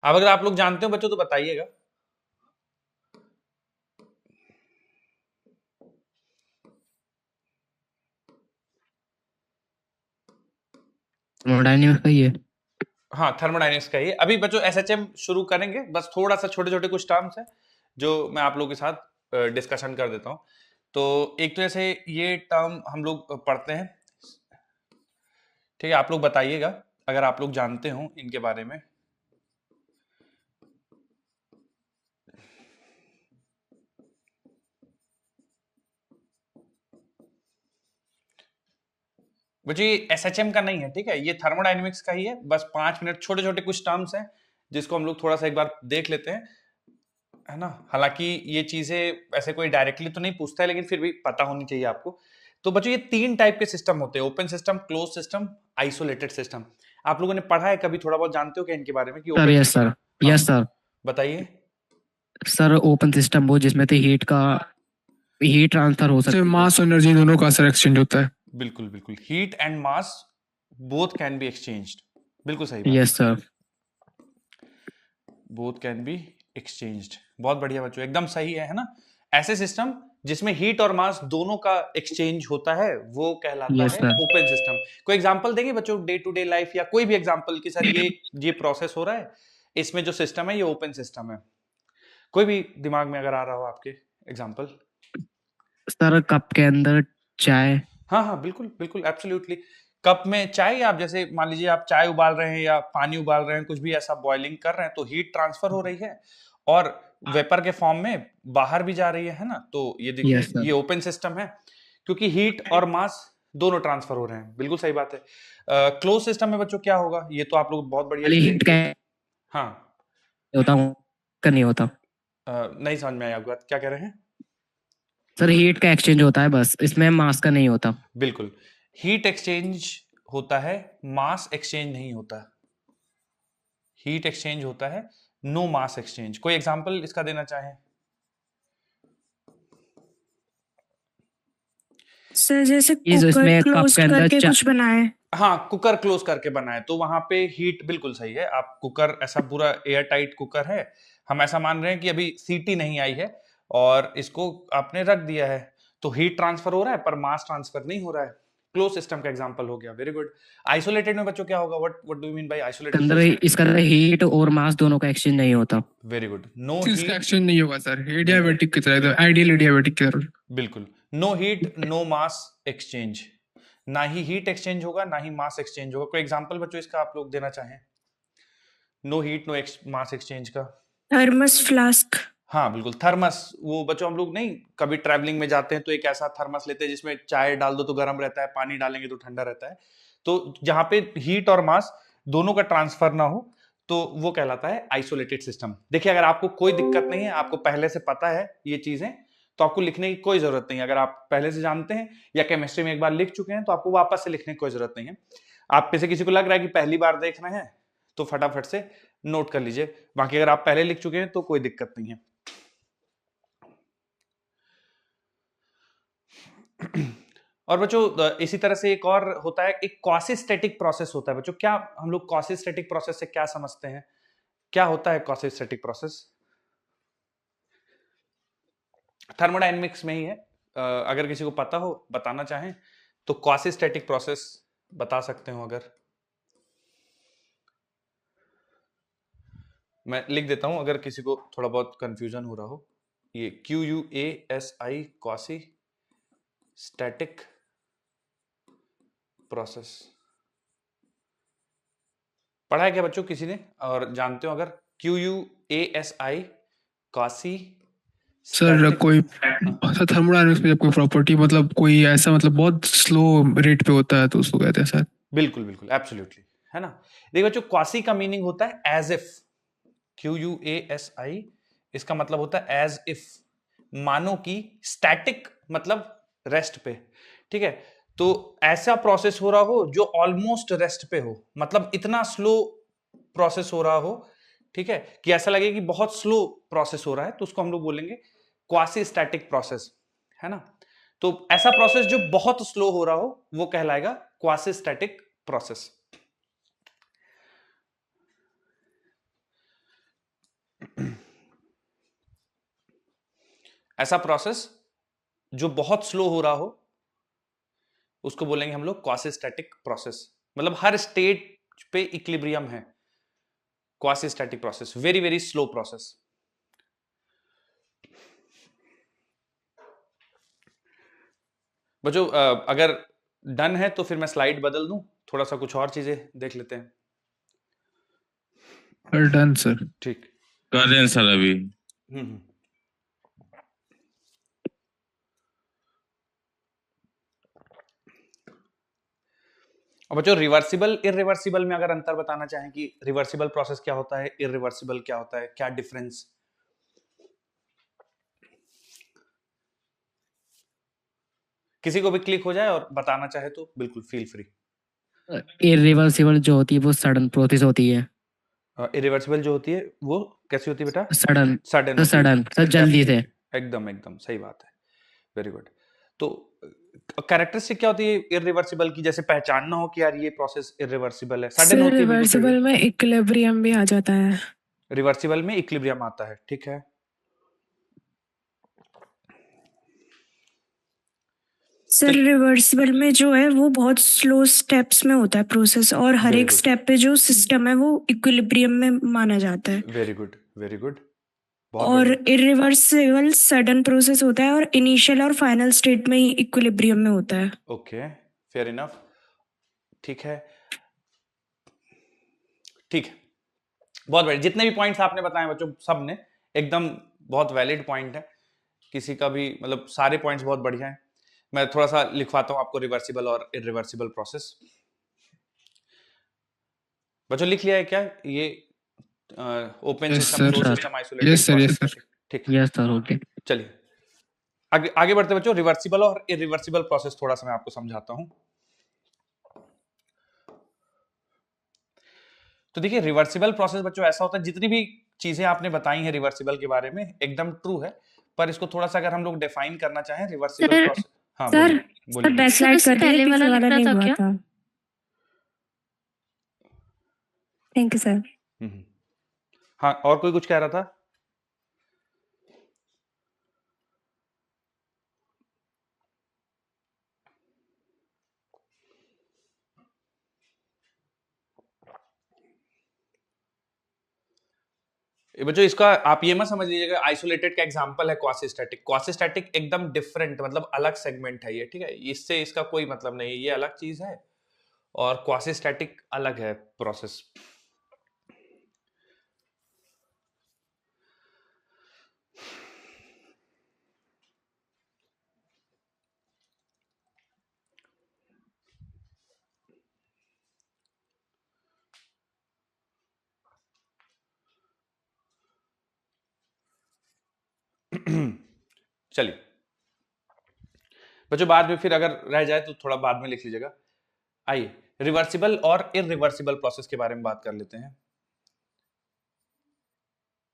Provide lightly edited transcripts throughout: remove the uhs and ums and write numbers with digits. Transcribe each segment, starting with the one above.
अब अगर आप लोग जानते हो बच्चों तो बताइएगा। थर्मोडायनेमिक्स का ही है। हाँ, थर्मोडायनेमिक्स का ही है। अभी बच्चों एसएचएम शुरू करेंगे, बस थोड़ा सा छोटे छोटे कुछ टर्म्स हैं जो मैं आप लोगों के साथ डिस्कशन कर देता हूँ। तो एक तो जैसे ये टर्म हम लोग पढ़ते हैं, ठीक है, आप लोग बताइएगा अगर आप लोग जानते हो इनके बारे में। बच्चों ये एसएचएम का नहीं है, ठीक है, ये थर्मोडायनेमिक्स का ही है। बस 5 मिनट छोटे छोटे कुछ टर्म्स हैं जिसको हम लोग थोड़ा सा एक बार देख लेते हैं, है ना। हालांकि ये चीजें ऐसे कोई डायरेक्टली तो नहीं पूछता है, लेकिन फिर भी पता होनी चाहिए आपको। तो बच्चों ये 3 टाइप के सिस्टम होते हैं, open system, close system, isolated system. आप लोगों ने पढ़ा है कभी, थोड़ा बहुत जानते हो क्या इनके बारे में कि sir open yes system. Sir. हाँ, यस सर। बताइए। सर ओपन सिस्टम वो जिसमें से हीट ट्रांसफर हो सकती है। मास और एनर्जी दोनों का सर एक्सचेंज होता है। बिल्कुल बिल्कुल, heat and mass both can be exchanged, बिल्कुल सही बात। Yes sir. Both can be exchanged, बहुत बढ़िया बच्चों, एकदम सही है ना। ऐसे सिस्टम जिसमें हीट और मास दोनों का एक्सचेंज होता है वो कहलाता यस है सर। Open system. कोई एग्जांपल देंगे बच्चों डे टू डे लाइफ या कोई भी एग्जांपल कि सर ये प्रोसेस हो रहा है, इसमें जो सिस्टम है ये ओपन सिस्टम है। कोई भी दिमाग में अगर आ रहा हो आपके एग्जांपल। सर कप के अंदर चाय। हाँ हाँ, बिल्कुल बिल्कुल, एब्सोल्युटली। कप में चाय, आप जैसे मान लीजिए आप चाय उबाल रहे हैं या पानी उबाल रहे हैं, कुछ भी ऐसा बॉइलिंग कर रहे हैं, तो हीट ट्रांसफर हो रही है और वेपर के फॉर्म में बाहर भी जा रही है ना। तो ये देखिए यस सर। ये ओपन सिस्टम है, क्योंकि हीट और मास दोनों ट्रांसफर हो रहे हैं, बिल्कुल सही बात है। क्लोज सिस्टम में बच्चों क्या होगा, ये तो आप लोग बहुत बढ़िया खाली एक्सप्लेन हीट का किए। हाँ, होता हूँ का नहीं होता। नहीं समझ में आया आपकी बात, क्या कह रहे हैं। सर हीट का एक्सचेंज होता है बस, इसमें मास का नहीं होता। बिल्कुल, हीट एक्सचेंज होता है, मास एक्सचेंज नहीं होता। हीट एक्सचेंज होता है, नो मास एक्सचेंज। कोई एग्जांपल इसका देना चाहें। सर जैसे ये जो कुकर इसमें कप क्लोज के अंदर करके कुछ बनाए। हाँ, कुकर क्लोज करके बनाए तो वहां पे हीट, बिल्कुल सही है। आप कुकर ऐसा पूरा एयर टाइट कुकर है, हम ऐसा मान रहे हैं कि अभी सीटी नहीं आई है और इसको आपने रख दिया है, तो हीट ट्रांसफर हो रहा है पर मास ट्रांसफर नहीं हो रहा है। क्लोज सिस्टम का एग्जांपल हो गया, वेरी गुड। आइसोलेटेड में बच्चों क्या होगा, what do you mean by isolated system. इसके अंदर हीट और मास दोनों का एक्सचेंज नहीं होता। वेरी गुड, नो इसका हीट। एक्सचेंज नहीं होगा सर, एडियाबैटिक की तरह, आइडियल एडियाबैटिक की तरह। बिल्कुल, नो हीट नो मास एक्सचेंज, ना ही हीट एक्सचेंज होगा ना ही मास एक्सचेंज होगा। कोई एग्जांपल बच्चों इसका आप लोग देना चाहें, नो हीट नो मास एक्सचेंज का। Thermos flask. हाँ बिल्कुल, थर्मस। वो बच्चों हम लोग नहीं कभी ट्रैवलिंग में जाते हैं तो एक ऐसा थर्मस लेते हैं जिसमें चाय डाल दो तो गर्म रहता है, पानी डालेंगे तो ठंडा रहता है। तो जहां पे हीट और मास दोनों का ट्रांसफर ना हो तो वो कहलाता है आइसोलेटेड सिस्टम। देखिए अगर आपको कोई दिक्कत नहीं है, आपको पहले से पता है ये चीजें, तो आपको लिखने की कोई जरूरत नहीं है। अगर आप पहले से जानते हैं या केमिस्ट्री में एक बार लिख चुके हैं तो आपको वापस से लिखने की कोई जरूरत नहीं है। आप में से किसी को लग रहा है कि पहली बार देख रहे हैं तो फटाफट से नोट कर लीजिए, बाकी अगर आप पहले लिख चुके हैं तो कोई दिक्कत नहीं है। और बच्चों इसी तरह से एक और होता है, एक क्वासीस्टैटिक प्रोसेस होता है। बच्चों क्या हम लोग क्वासीस्टैटिक प्रोसेस से क्या समझते हैं, क्या होता है क्वासीस्टैटिक प्रोसेस। थर्मोडायनेमिक्स में ही है, अगर किसी को पता हो बताना चाहें तो क्वासीस्टैटिक प्रोसेस बता सकते हो। अगर मैं लिख देता हूं अगर किसी को थोड़ा बहुत कंफ्यूजन हो रहा हो, ये QUASI क्वासी स्टैटिक प्रोसेस पढ़ा है क्या बच्चों किसी ने, और जानते हो अगर QUASI क्वासी सर स्टैटिक। कोई थर्मोडायनेमिक्स में जब कोई प्रॉपर्टी मतलब कोई ऐसा मतलब बहुत स्लो रेट पे होता है तो उसको कहते हैं सर। बिल्कुल बिल्कुल, एब्सोल्युटली, है ना। देखिए बच्चों क्वासी का मीनिंग होता है एज इफ, QUASI, इसका मतलब होता है एज इफ, मानो कि। स्टैटिक मतलब रेस्ट पे, ठीक है। तो ऐसा प्रोसेस हो रहा हो जो ऑलमोस्ट रेस्ट पे हो, मतलब इतना स्लो प्रोसेस हो रहा हो, ठीक है, कि ऐसा लगे कि बहुत स्लो प्रोसेस हो रहा है, तो उसको हम लोग बोलेंगे क्वासी स्टैटिक प्रोसेस, है ना। तो ऐसा प्रोसेस जो बहुत स्लो हो रहा हो वो कहलाएगा क्वासी स्टैटिक प्रोसेस। ऐसा प्रोसेस जो बहुत स्लो हो रहा हो उसको बोलेंगे हम लोग क्वासी स्टैटिक प्रोसेस, मतलब हर स्टेट पे इक्विलिब्रियम है। Quasi static process, very very slow process. बच्चों अगर डन है तो फिर मैं स्लाइड बदल दूं, थोड़ा सा कुछ और चीजें देख लेते हैं। Done sir. ठीक। कर रहे हैं सर अभी। हम्म। और बच्चों रिवर्सिबल इरिवर्सिबल में अगर अंतर बताना चाहें कि रिवर्सिबल प्रोसेस क्या होता है, इरिवर्सिबल क्या होता है, क्या डिफरेंस? किसी को भी क्लिक हो जाए और बताना चाहे तो बिल्कुल फील फ्री। इरिवर्सिबल जो होती है वो सडन प्रोसेस होती है। इरिवर्सिबल जो होती है वो कैसी होती है बेटा? सडन सडन होती है। सडन सर जल्दी से। एकदम एकदम सही बात है, वेरी गुड। तो कैरेक्टरिस्टिक क्या होती है इरिवर्सिबल की, जैसे पहचानना हो कि यार ये प्रोसेस इरिवर्सिबल है? सडन सर होती है, बिल्कुल सही रिवर्सिबल है। में इक्विलिब्रियम भी आ जाता है। रिवर्सिबल में इक्विलिब्रियम आता है, ठीक है। सर रिवर्सिबल में जो है वो बहुत स्लो स्टेप्स में होता है प्रोसेस, और हर Very एक good. स्टेप पे जो सिस्टम है वो इक्विलिब्रियम में माना जाता है। वेरी गुड, वेरी गुड, बहुत और बढ़िया। इरिवर्सिबल सडन प्रोसेस होता है और इनिशियल और फाइनल स्टेट में ही इक्विलिब्रियम में होता है। ओके, फेयर इनफ, ठीक है, ठीक है, बहुत बढ़िया। जितने भी पॉइंट्स आपने बताए बच्चों सब ने एकदम बहुत वैलिड पॉइंट है, किसी का भी मतलब सारे पॉइंट्स बहुत बढ़िया हैं। मैं थोड़ा सा लिखवाता हूं आपको रिवर्सिबल और इरिवर्सिबल प्रोसेस। बच्चों लिख लिया है क्या ये? Open Yes, system, sir. Close Sir. System, isolated Yes, sir. Yes, process, sir. ठीक। Yes sir okay. चलिए आगे आगे बढ़ते बच्चों। रिवर्सिबल और इरिवर्सिबल प्रोसेस थोड़ा सा मैं आपको समझाता हूं। तो देखिए रिवर्सिबल प्रोसेस बच्चों ऐसा होता है, जितनी भी चीजें आपने बताई हैं रिवर्सिबल के बारे में एकदम ट्रू है, पर इसको थोड़ा सा अगर हम लोग डिफाइन करना चाहें रिवर्सिबल सर प्रोसेस। हाँ सर बोलिए सर बोलिए। बैकलाइट कर दिए, पहले वाला पीछे वाला लिखना नहीं था हुआ क्या? था। Thank you sir. हम्म। हाँ और कोई कुछ कह रहा था? बच्चों इसका आप ये मत समझ लीजिएगा आइसोलेटेड का एग्जांपल है क्वासी स्टैटिक। क्वासी स्टैटिक एकदम डिफरेंट, मतलब अलग सेगमेंट है ये, ठीक है। इससे इसका कोई मतलब नहीं है, ये अलग चीज है और क्वासी स्टैटिक अलग है प्रोसेस। चलिए बच्चों बाद में फिर अगर रह जाए तो थोड़ा बाद में लिख लीजिएगा। आइए रिवर्सिबल और इरिवर्सिबल प्रोसेस के बारे में बात कर लेते हैं।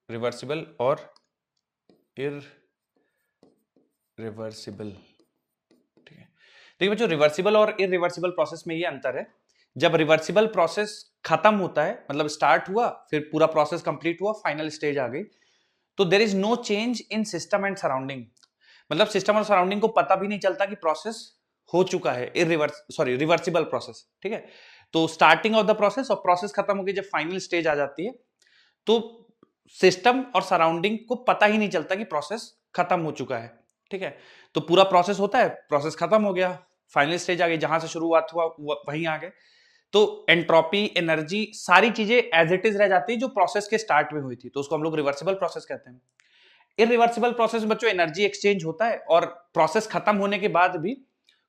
रिवर्सिबल और इरिवर्सिबल, ठीक है। देखिए बच्चों रिवर्सिबल और इरिवर्सिबल प्रोसेस में ये अंतर है, जब रिवर्सिबल प्रोसेस खत्म होता है मतलब स्टार्ट हुआ फिर पूरा प्रोसेस कंप्लीट हुआ, फाइनल स्टेज आ गई, तो there is no change in system and surrounding. मतलब सिस्टम और सराउंडिंग को पता भी नहीं चलता कि प्रोसेस हो चुका है। रिवर्सिबल प्रोसेस, ठीक है। तो स्टार्टिंग ऑफ द प्रोसेस और प्रोसेस खत्म होकर जब फाइनल स्टेज आ जाती है तो सिस्टम और सराउंडिंग को पता ही नहीं चलता कि प्रोसेस खत्म हो चुका है, ठीक है। तो पूरा प्रोसेस होता है, प्रोसेस खत्म हो गया, फाइनल स्टेज आ गई, जहां से शुरुआत हुआ वहीं आ गए। तो एंट्रोपी, एनर्जी, सारी चीजें एज इट इज रह जाती है जो प्रोसेस के स्टार्ट में हुई थी, तो उसको हम लोग रिवर्सिबल प्रोसेस कहते हैं। इरिवर्सिबल प्रोसेस में बच्चों एनर्जी एक्सचेंज होता है और प्रोसेस खत्म होने के बाद भी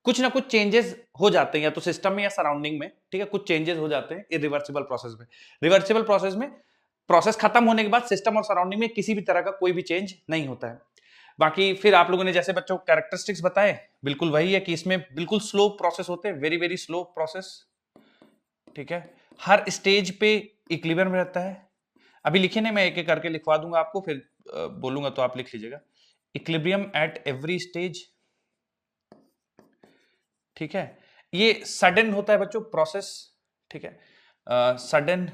कुछ ना कुछ चेंजेस हो जाते हैं, या तो सिस्टम में या सराउंडिंग में, ठीक है। कुछ चेंजेस हो जाते हैं इरिवर्सिबल प्रोसेस में। रिवर्सिबल प्रोसेस में प्रोसेस खत्म होने के बाद सिस्टम और सराउंडिंग में किसी भी तरह का कोई भी चेंज नहीं होता है। बाकी फिर आप लोगों ने जैसे बच्चों कैरेक्टरिस्टिक्स बताए बिल्कुल वही है कि इसमें बिल्कुल स्लो प्रोसेस होते हैं, वेरी वेरी स्लो प्रोसेस, ठीक है। हर स्टेज पे इक्विलिब्रियम रहता है। अभी लिखे नहीं, मैं एक एक करके लिखवा दूंगा आपको, फिर बोलूंगा तो आप लिख लीजिएगा। इक्विलिब्रियम एट एवरी स्टेज, ठीक है। ये सडन होता है बच्चों प्रोसेस, ठीक है। सडन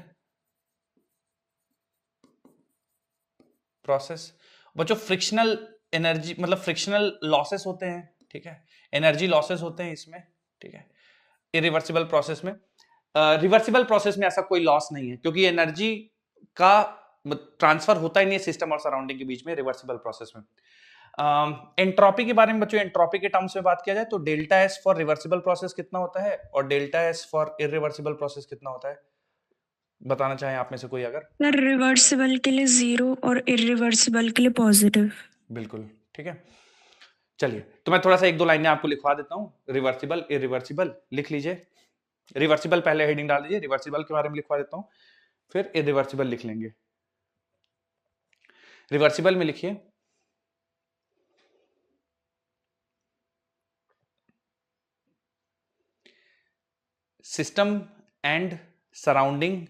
प्रोसेस बच्चों फ्रिक्शनल एनर्जी मतलब फ्रिक्शनल लॉसेस होते हैं, ठीक है, एनर्जी लॉसेस होते हैं इसमें, ठीक है, इरिवर्सिबल प्रोसेस में। रिवर्सिबल प्रोसेस में ऐसा कोई लॉस नहीं है, क्योंकि एनर्जी का ट्रांसफर होता ही नहीं है सिस्टम और सराउंडिंग के बीच में रिवर्सिबल प्रोसेस में। एंट्रोपी के बारे में बच्चों, एंट्रोपी के टर्म्स में बात किया जाए तो delta S for reversible process कितना होता है और delta S for irreversible process कितना होता है, बताना चाहें आप में से कोई अगर? सर रिवर्सिबल के लिए 0 और इरिवर्सिबल के लिए पॉजिटिव। बिल्कुल ठीक है। चलिए तो मैं थोड़ा सा एक दो लाइनें आपको लिखवा देता हूं, रिवर्सिबल इरिवर्सिबल लिख लीजिए। रिवर्सिबल पहले हेडिंग डाल दीजिए, रिवर्सिबल के बारे में लिखवा देता हूं, फिर इरिवर्सिबल लिख लेंगे। रिवर्सिबल में लिखिए system and surrounding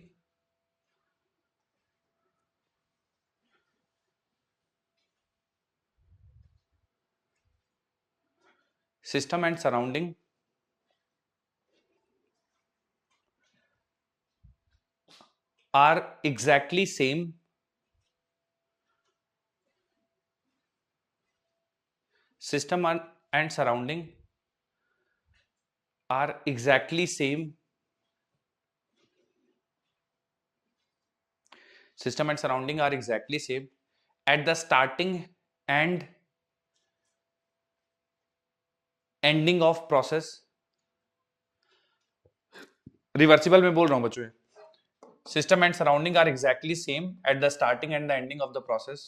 are exactly same and surrounding are exactly same system and surrounding are exactly same at the starting and ending of process। Reversible में बोल रहा हूं बच्चों, system and surrounding are exactly same at the starting and the ending of the process.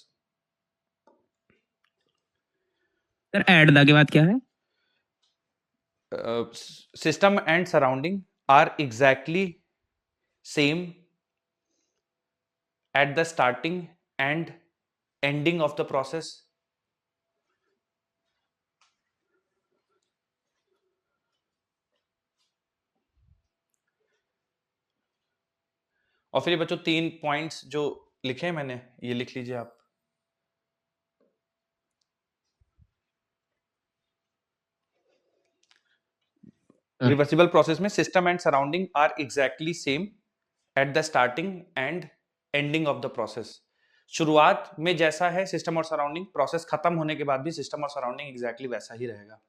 Sir at the के बाद क्या है? System and surrounding are exactly same at the starting and ending of the process। और फिर बच्चों 3 points जो लिखे हैं मैंने, ये लिख लीजिए आप। रिवर्सिबल प्रोसेस में system and surrounding are exactly same at the starting and ending of the process. शुरुआत में जैसा है सिस्टम और सराउंडिंग, प्रोसेस खत्म होने के बाद भी सिस्टम और सराउंडिंग एग्जैक्टली वैसा ही रहेगा।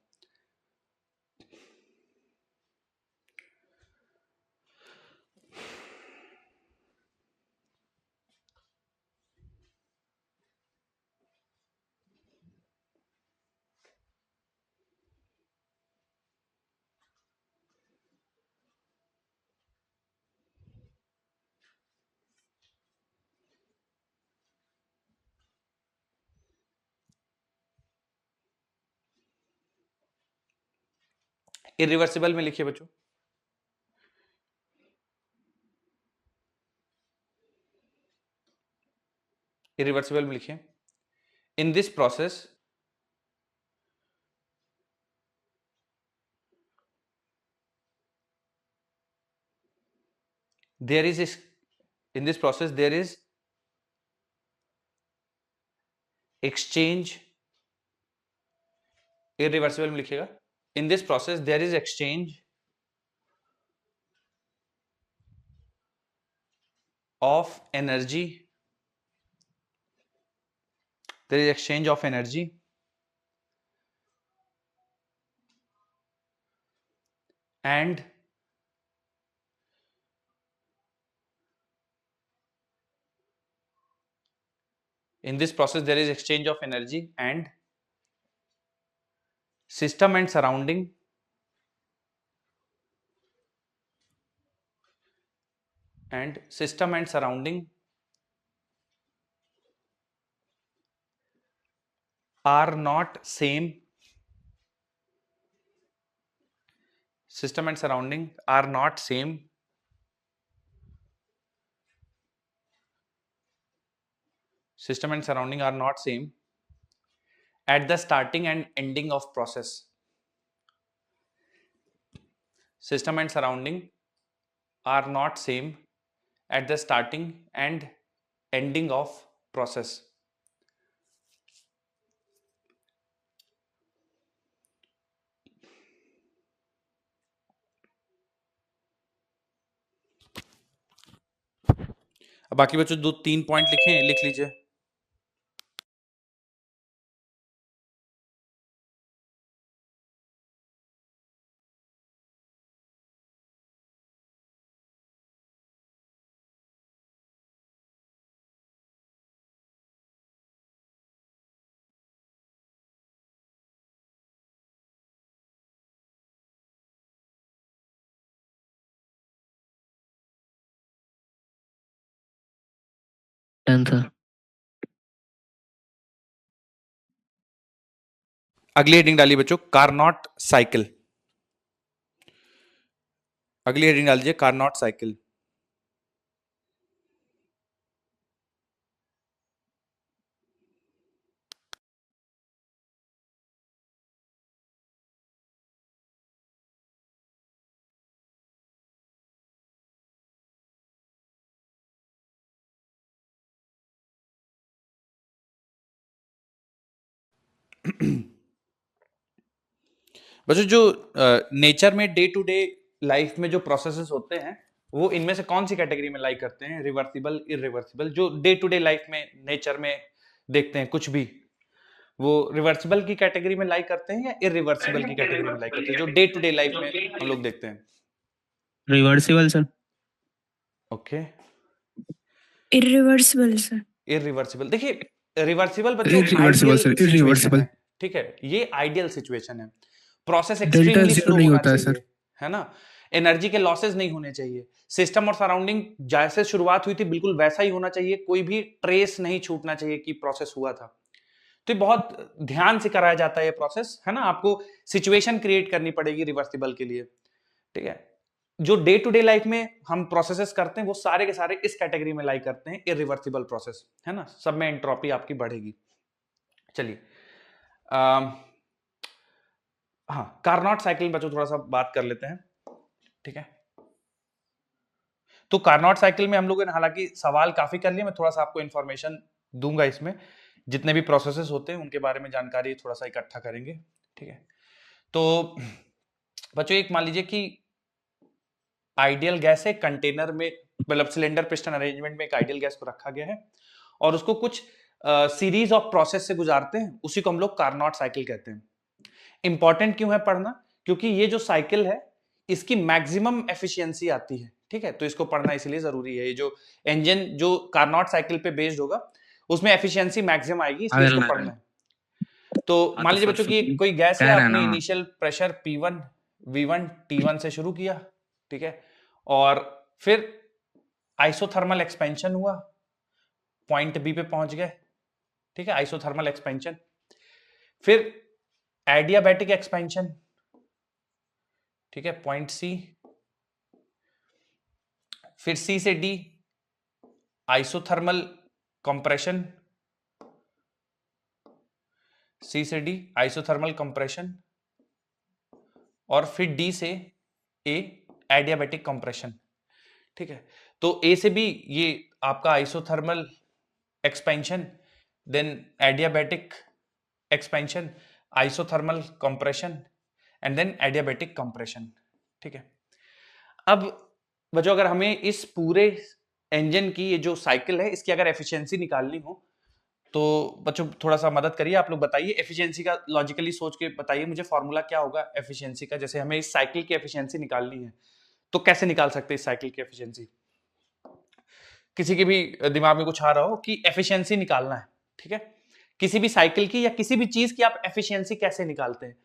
इरिवर्सिबल में लिखिए बच्चों, इरिवर्सिबल में लिखिए in this process there is in this process there is exchange। irreversible में लिखिएगा in this process there is exchange of energy, there is exchange of energy and in this process there is exchange of energy and system and surrounding are not same, system and surrounding are not same system and surrounding are not same at the starting and ending of process। system and surrounding are not same at the starting and ending of process। अब बाकी बच्चों 2-3 point लिखे, लिख लीजिए। Done sir. अगली heading डालिए बच्चों, Carnot cycle. अगली हेडिंग डाल दीजिए, कार्नोट साइकिल। बच्चों जो नेचर में डे टू डे लाइफ में जो प्रोसेसेस होते हैं वो इनमें से कौन सी कैटेगरी में लाइक करते हैं? Reversible, irreversible. जो डे टू डे लाइफ में नेचर में देखते हैं कुछ भी, वो रिवर्सिबल की कैटेगरी में लाइक करते हैं या इरिवर्सिबल की कैटेगरी में लाइक करते हैं, जो डे टू डे लाइफ में हम लोग देखते हैं? Reversible sir. Okay, irreversible sir. Irreversible. देखिए रिवर्सिबल बच्चों irreversible sir, ideal situation irreversible. है, ठीक है, ये आइडियल सिचुएशन है। Process delta extremely zero slow नहीं होना होता है सर। चाहिए, है ना। एनर्जी के लॉसेस नहीं होने चाहिए। सिस्टम और सराउंडिंग जैसे शुरुआत हुई थी बिल्कुल वैसा ही होना चाहिए, कोई भी ट्रेस नहीं छूटना चाहिए कि प्रोसेस हुआ था। तो ये बहुत ध्यान से कराया जाता है ये प्रोसेस, है ना। आपको सिचुएशन क्रिएट करनी पड़ेगी रिवर्सिबल के लिए, ठीक है। जो डे टू डे लाइफ में हम प्रोसेसेस करते हैं वो सारे के सारे इस कैटेगरी में लाइक करते हैं, इरिवर्सिबल प्रोसेस, है ना। सब में एंट्रोपी आपकी बढ़ेगी। चलिए हाँ, कार्नोट साइकिल बच्चों थोड़ा सा बात कर लेते हैं, ठीक है। तो कार्नोट साइकिल में हम लोगों ने हालांकि सवाल काफी कर लिए, मैं थोड़ा सा आपको इंफॉर्मेशन दूंगा इसमें, जितने भी प्रोसेसेस होते हैं उनके बारे में जानकारी थोड़ा सा इकट्ठा करेंगे, ठीक है। तो बच्चों एक मान लीजिए कि आइडियल गैस है, कंटेनर में मतलब सिलेंडर पिस्टन अरेंजमेंट में एक आइडियल गैस को रखा गया है और उसको कुछ सीरीज ऑफ प्रोसेस से गुजारते हैं, उसी को हम लोग कार्नोट साइकिल कहते हैं। इंपॉर्टेंट क्यों है पढ़ना? क्योंकि ये जो साइकिल है इसकी मैक्सिमम एफिशिएंसी आती है, ठीक है, तो इसको पढ़ना इसलिए जरूरी है। ये जो इंजन जो कार्नोट साइकिल पे बेस्ड होगा उसमें एफिशिएंसी मैक्सिमम आएगी, इसलिए इसको पढ़ना है। तो मान लीजिए बच्चों की कोई गैस है, आपने initial pressure P1 V1 T1 से शुरू किया, ठीक है, और फिर आइसोथर्मल एक्सपेंशन हुआ, पॉइंट बी पे पहुंच गए, ठीक है, आइसोथर्मल एक्सपेंशन। फिर एडियाबैटिक एक्सपेंशन, ठीक है, पॉइंट सी। फिर सी से डी आइसोथर्मल कंप्रेशन, सी से डी आइसोथर्मल कंप्रेशन, और फिर डी से ए एडियाबैटिक कंप्रेशन, ठीक है। तो ए से बी ये आपका isothermal expansion, then adiabatic expansion, isothermal compression and then adiabatic compression, ठीक है। अब बच्चों अगर हमें इस पूरे इंजन की ये जो साइकिल है इसकी अगर एफिशिएंसी निकालनी हो तो बच्चों थोड़ा सा मदद करिए, आप लोग बताइए एफिशिएंसी का, लॉजिकली सोच के बताइए मुझे फॉर्मूला क्या होगा एफिशिएंसी का। जैसे हमें इस साइकिल की एफिशिएंसी निकालनी है तो कैसे निकाल सकते हैं इस साइकिल की एफिशिएंसी? किसी के भी दिमाग में कुछ आ रहा हो कि एफिशिएंसी निकालना है, ठीक है, किसी भी साइकिल की या किसी भी चीज की आप एफिशिएंसी कैसे निकालते हैं?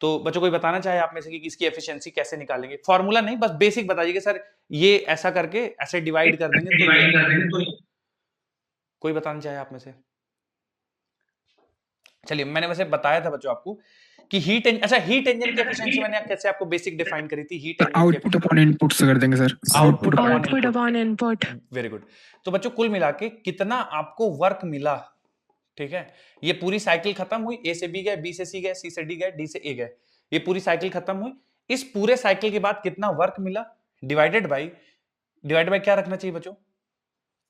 तो बच्चों कोई बताना चाहे आप में से कि इसकी एफिशिएंसी कैसे निकालेंगे? फॉर्मूला नहीं, बस बेसिक बताइए कि सर ये ऐसा करके ऐसे डिवाइड कर देंगे तो कोई बताना चाहे आप में से? चलिए मैंने वैसे बताया था बच्चों आपको कि हीट अच्छा हीट इंजन की एफिशिएंसी मैंने कैसे आपको बेसिक डिफाइन करी थी। Heat engine output upon input से कर देंगे sir. Output upon input. Very good. तो बच्चों कुल मिला के कितना आपको वर्क मिला, ठीक है, ये पूरी साइकिल खत्म हुई, ए से बी गए, बी से सी गए, सी से डी गए, डी से ए गए, ये पूरी साइकिल खत्म हुई। इस पूरे साइकिल के बाद कितना वर्क मिला डिवाइडेड बाय क्या रखना चाहिए बच्चों?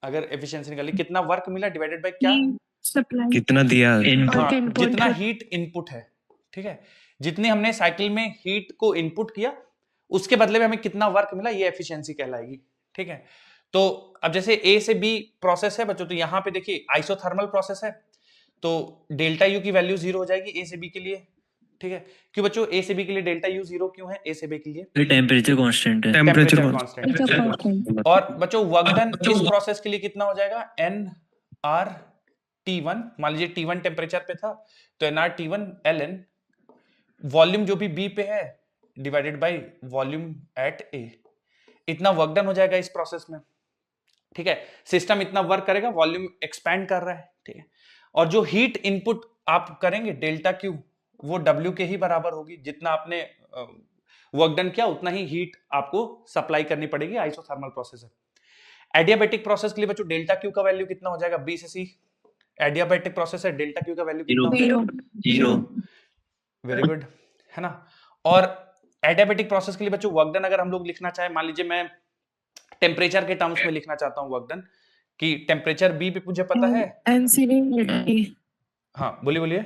अगर एफिशिएंसी निकाली कितना वर्क मिला डिवाइडेड बाय क्या? सप्लाई कितना दिया इनपुट जितना हीट इनपुट है, ठीक है, जितने हमने साइकिल में हीट को इनपुट किया उसके बदले में हमें कितना वर्क मिला, ये एफिशिएंसी कहलाएगी, ठीक है। तो अब जैसे ए से बी प्रोसेस है बच्चों, तो यहां पे देखिए आइसोथर्मल प्रोसेस है तो डेल्टा यू की वैल्यू 0 हो जाएगी ए से बी के लिए, ठीक है। क्यों बच्चों ए से बी के लिए डेल्टा यू 0 क्यों है? ए से बी के लिए टेम्परेचर कांस्टेंट है। Temperature constant. और बच्चों वर्क डन इस प्रोसेस के लिए कितना हो जाएगा? एन आर T1, मान लीजिए T1 टेम्परेचर पे था तो N R T1 ln volume जो भी बी पे है डिवाइडेड बाय वॉल्यूम एट ए, इतना वर्क डन हो जाएगा इस प्रोसेस में। ठीक है, सिस्टम इतना वर्क करेगा, वॉल्यूम एक्सपैंड कर रहा है, ठीक है, और जो हीट इनपुट आप करेंगे डेल्टा क्यू वो W के ही बराबर होगी, जितना आपने वर्क डन किया उतना ही हीट आपको सप्लाई करनी पड़ेगी। आइसोथर्मल प्रोसेस है। एडियाबेटिक प्रोसेस के लिए बच्चों डेल्टा क्यू का वैल्यू कितना हो जाएगा? B से C एडियाबेटिक प्रोसेस है, डेल्टा क्यू का वैल्यू कितना होगा? 0। वेरी गुड, है ना। और एडियाबेटिक प्रोसेस के लिए बच्चों वर्क डन अगर हम लोग लिखना चाहे, मान लीजिए मैं टेम्परेचर के टर्म्स में लिखना चाहता हूं वर्क डन, कि टेम्परेचर B पे मुझे पता है, हाँ बोलिए बोलिए,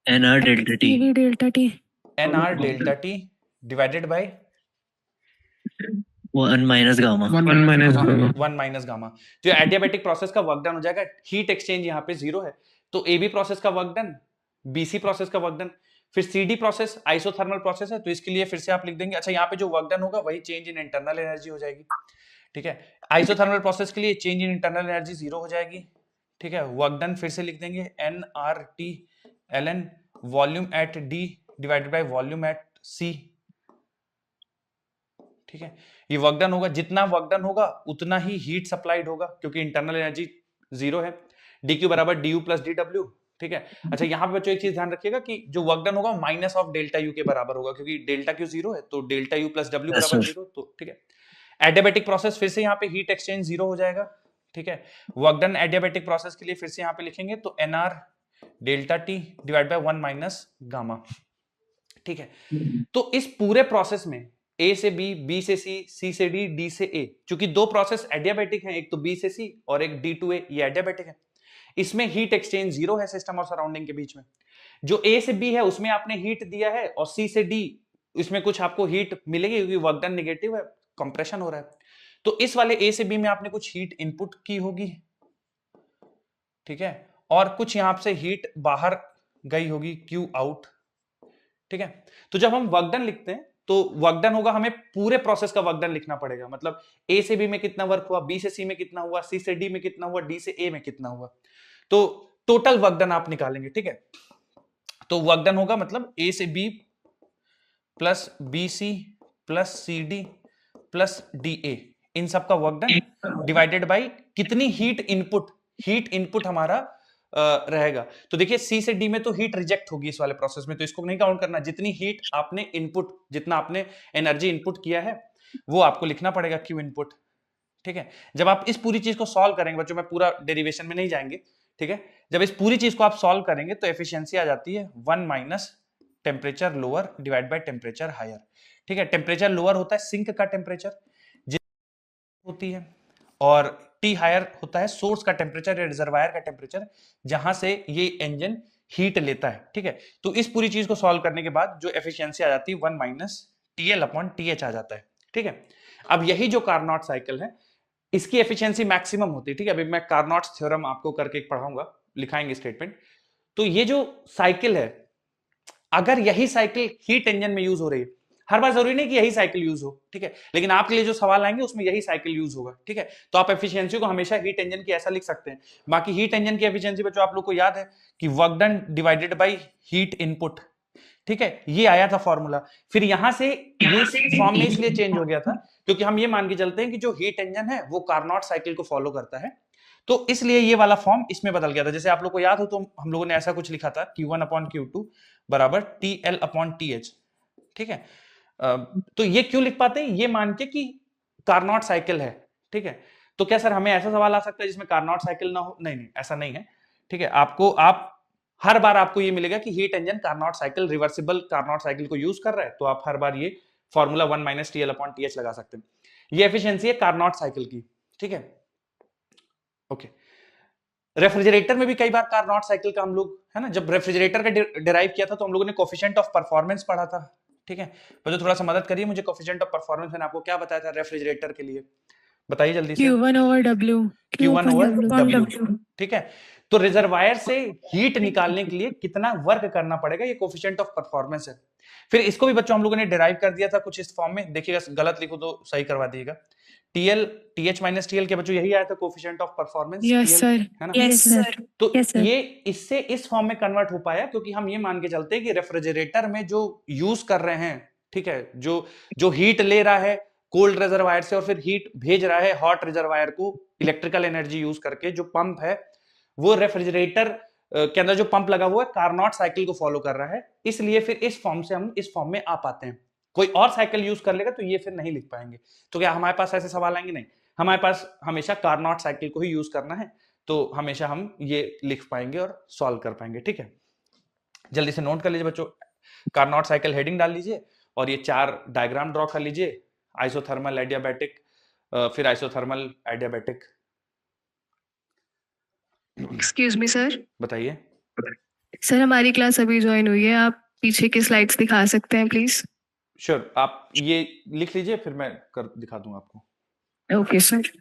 NR delta T NR delta T divided by 1 minus gamma 1 minus gamma. जो एडियाबेटिक प्रोसेस का वर्क डन हो जाएगा, हीट एक्सचेंज यहाँ पे 0 है, तो AB प्रोसेस का वर्क डन, BC प्रोसेस का वर्क डन, फिर CD प्रोसेस आइसोथर्मल प्रोसेस है, तो इसके लिए फिर से आप लिख देंगे, अच्छा यहाँ पे जो वर्क डन होगा वही चेंज इन इंटरनल एनर्जी हो जाएगी, ठीक है। आइसोथर्मल प्रोसेस के लिए चेंज इन इंटरनल एनर्जी 0 हो जाएगी, ठीक है। वर्क डन फिर से लिख देंगे nRT ln volume at D divided by volume at C, ठीक है। ये वर्क डन होगा, जितना वर्क डन होगा उतना ही हीट सप्लाइड होगा, क्योंकि इंटरनल एनर्जी 0 है। dq बराबर du प्लस dw, ठीक है। अच्छा यहाँ पे बच्चों एक चीज ध्यान रखिएगा कि जो वर्क डन होगा माइनस ऑफ डेल्टा यू के बराबर होगा, क्योंकि डेल्टा क्यू 0 है, तो डेल्टा यू प्लस डब्ल्यू बराबर 0, तो ठीक है। एडियाबेटिक प्रोसेस फिर से यहाँ पे हीट एक्सचेंज 0 हो जाएगा, ठीक है। वर्क डन एडियाबेटिक प्रोसेस के लिए फिर से यहाँ पे लिखेंगे तो nr delta T divide by 1 minus gamma, ठीक है। तो इस पूरे प्रोसेस में A से B, B से C, C से D, D से A, चूंकि दो प्रोसेस एडियाबेटिक हैं, एक तो B से C और एक D to A, ये एडियाबेटिक है, इसमें हीट एक्सचेंज 0 है सिस्टम और सराउंडिंग के बीच में। जो A से B है उसमें आपने हीट दिया है, और C से D इसमें कुछ आपको हीट मिलेगी क्योंकि वर्क डन नेगेटिव है, कंप्रेशन हो रहा है। तो इस वाले A से B में आपने कुछ हीट इनपुट की होगी, ठीक है, और कुछ यहां से हीट बाहर गई होगी, Q आउट, ठीक है। तो जब हम वर्क डन लिखते हैं तो वर्क डन होगा, हमें पूरे प्रोसेस का वर्क डन लिखना पड़ेगा, मतलब A से B में कितना वर्क हुआ, B से C में कितना हुआ, C से D में कितना हुआ, D से A में कितना हुआ, तो टोटल वर्क डन आप निकालेंगे, ठीक है। तो वर्क डन होगा मतलब A से B plus BC plus CD plus DA, इन सब का वर्क डन डिवाइडेड बाय कितनी हीट इनपुट हमारा रहेगा। तो देखिए C से D में तो हीट रिजेक्ट होगी इस वाले प्रोसेस में, तो इसको नहीं काउंट करना, जितनी हीट आपने इनपुट, जितना आपने एनर्जी इनपुट किया है वो आपको लिखना पड़ेगा Q इनपुट, ठीक है। जब आप इस पूरी चीज को सॉल्व करेंगे बच्चों, मैं पूरा डेरिवेशन में नहीं जाएंगे, ठीक है, जब इस पूरी चीज को आप सॉल्व करेंगे तो एफिशिएंसी आ जाती है 1 minus temperature lower divide by temperature higher, ठीक है। टेम्परेचर लोअर होता है सिंक का टेम्परेचर होती है, और T हायर होता है सोर्स का टेम्परेचर या रिजर्वायर का टेम्परेचर, जहां से ये इंजन हीट लेता है, ठीक है। तो इस पूरी चीज को सॉल्व करने के बाद जो एफिशिएंसी आ जाती है 1 माइनस TL अपॉन TH आ जाता है, ठीक है। अब यही जो कार्नोट साइकिल है इसकी एफिशिएंसी मैक्सिमम होती है, ठीक है। अभी मैं कार्नोट थ्योरम आपको करके पढ़ाऊंगा, लिखाएंगे स्टेटमेंट। तो ये जो साइकिल है, अगर यही साइकिल हीट इंजन में यूज हो रही है, हर बार जरूरी नहीं कि यही साइकिल यूज हो, ठीक है, लेकिन आपके लिए जो सवाल आएंगे उसमें यही साइकिल यूज होगा, ठीक है। तो आप एफिशिएंसी को हमेशा हीट इंजन की ऐसा लिख सकते हैं। बाकी हीट इंजन की एफिशिएंसी बच्चों आप लोग को याद है कि work done divided by heat input, ठीक है, ये आया था फॉर्मूला। फिर यहां से ये फॉर्म में इसलिए चेंज हो गया था क्योंकि हम ये मान के चलते हैं कि जो हीट इंजन है वो कार्नोट साइकिल को फॉलो करता है, तो इसलिए ये वाला फॉर्म इसमें बदल गया था। जैसे आप लोग को याद हो तो हम लोगों ने ऐसा कुछ लिखा था Q1 अपॉन Q2 बराबर TL अपॉन TH, ठीक है। तो ये क्यों लिख पाते हैं, ये मान के कि कार्नोट साइकिल है, ठीक है। तो क्या सर हमें ऐसा सवाल आ सकता है जिसमें कार्नोट साइकिल ना हो? नहीं, ऐसा नहीं है, ठीक है। आप हर बार आपको ये मिलेगा कि heat engine Carnot cycle, reversible Carnot cycle को यूज कर रहा है, तो आप हर बार ये formula 1 minus TL upon TH लगा सकते हैं। ये एफिशिएंसी है कार्नोट साइकिल की, ठीक है, ओके। रेफ्रिजरेटर में भी कई बार कार्नोट साइकिल का हम लोग, है ना, जब रेफ्रिजरेटर का डिराइव किया था तो हम लोगों ने कोफिशिएंट ऑफ परफॉर्मेंस पढ़ा था, ठीक है। तो थोड़ा सा मदद करिए मुझे, कोफिशिएंट ऑफ परफॉर्मेंस मैंने आपको क्या बताया था रेफ्रिजरेटर के लिए, बताइए जल्दी से। Q1 over W, Q1 over W, ठीक है। तो रिजर्वायर से हीट निकालने के लिए कितना वर्क करना पड़ेगा, ये कोफिशिएंट ऑफ परफॉर्मेंस है। फिर इसको भी बच्चों हम लोगों ने डिराइव कर दिया था कुछ इस फॉर्म में, देखिएगा गलत लिखो तो सही करवा दीजिएगा। TH माइनस TL के बच्चों यही आया था coefficient of performance, yes sir, है ना? Yes sir, तो yes sir. ये इससे इस फॉर्म में कन्वर्ट हो पाया क्योंकि हम ये मान के चलते हैं कि रेफ्रिजरेटर में जो यूज कर रहे हैं, ठीक है, जो हीट ले रहा है कोल्ड रिजर्वायर से और फिर हीट भेज रहा है हॉट रिजर्वायर को इलेक्ट्रिकल एनर्जी यूज करके। जो पंप है वो रेफ्रिजरेटर के अंदर जो पंप लगा हुआ है कार्नोट साइकिल को फॉलो कर रहा है, इसलिए फिर इस फॉर्म से हम इस फॉर्म में आ पाते हैं। कोई और साइकिल यूज कर लेगा तो ये फिर नहीं लिख पाएंगे। तो क्या हमारे पास ऐसे सवाल आएंगे? नहीं, हमारे पास हमेशा कार्नोट साइकिल को ही यूज करना है, तो हमेशा हम ये लिख पाएंगे और सॉल्व कर पाएंगे। ठीक है, जल्दी से नोट कर लीजिए बच्चों, कार्नोट साइकिल हेडिंग डाल लीजिए और ये 4 डायग्राम ड्रॉ कर लीजिए, आइसोथर्मल एडियाबैटिक, फिर isothermal adiabatic. Excuse me sir. बताइए। सर हमारी क्लास अभी ज्वाइन हुई है, आप पीछे के स्लाइड्स दिखा सकते हैं प्लीज? श्योर, आप ये लिख लीजिए फिर मैं कर दिखा दूंगा आपको। Okay sir.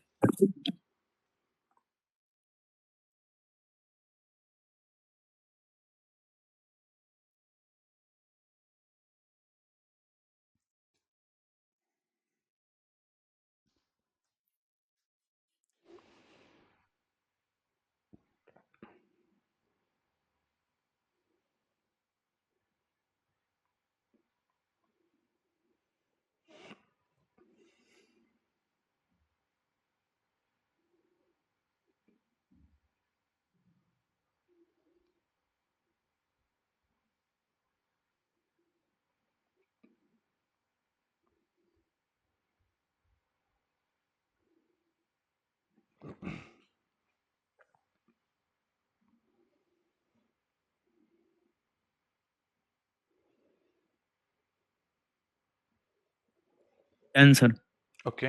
आंसर। ओके,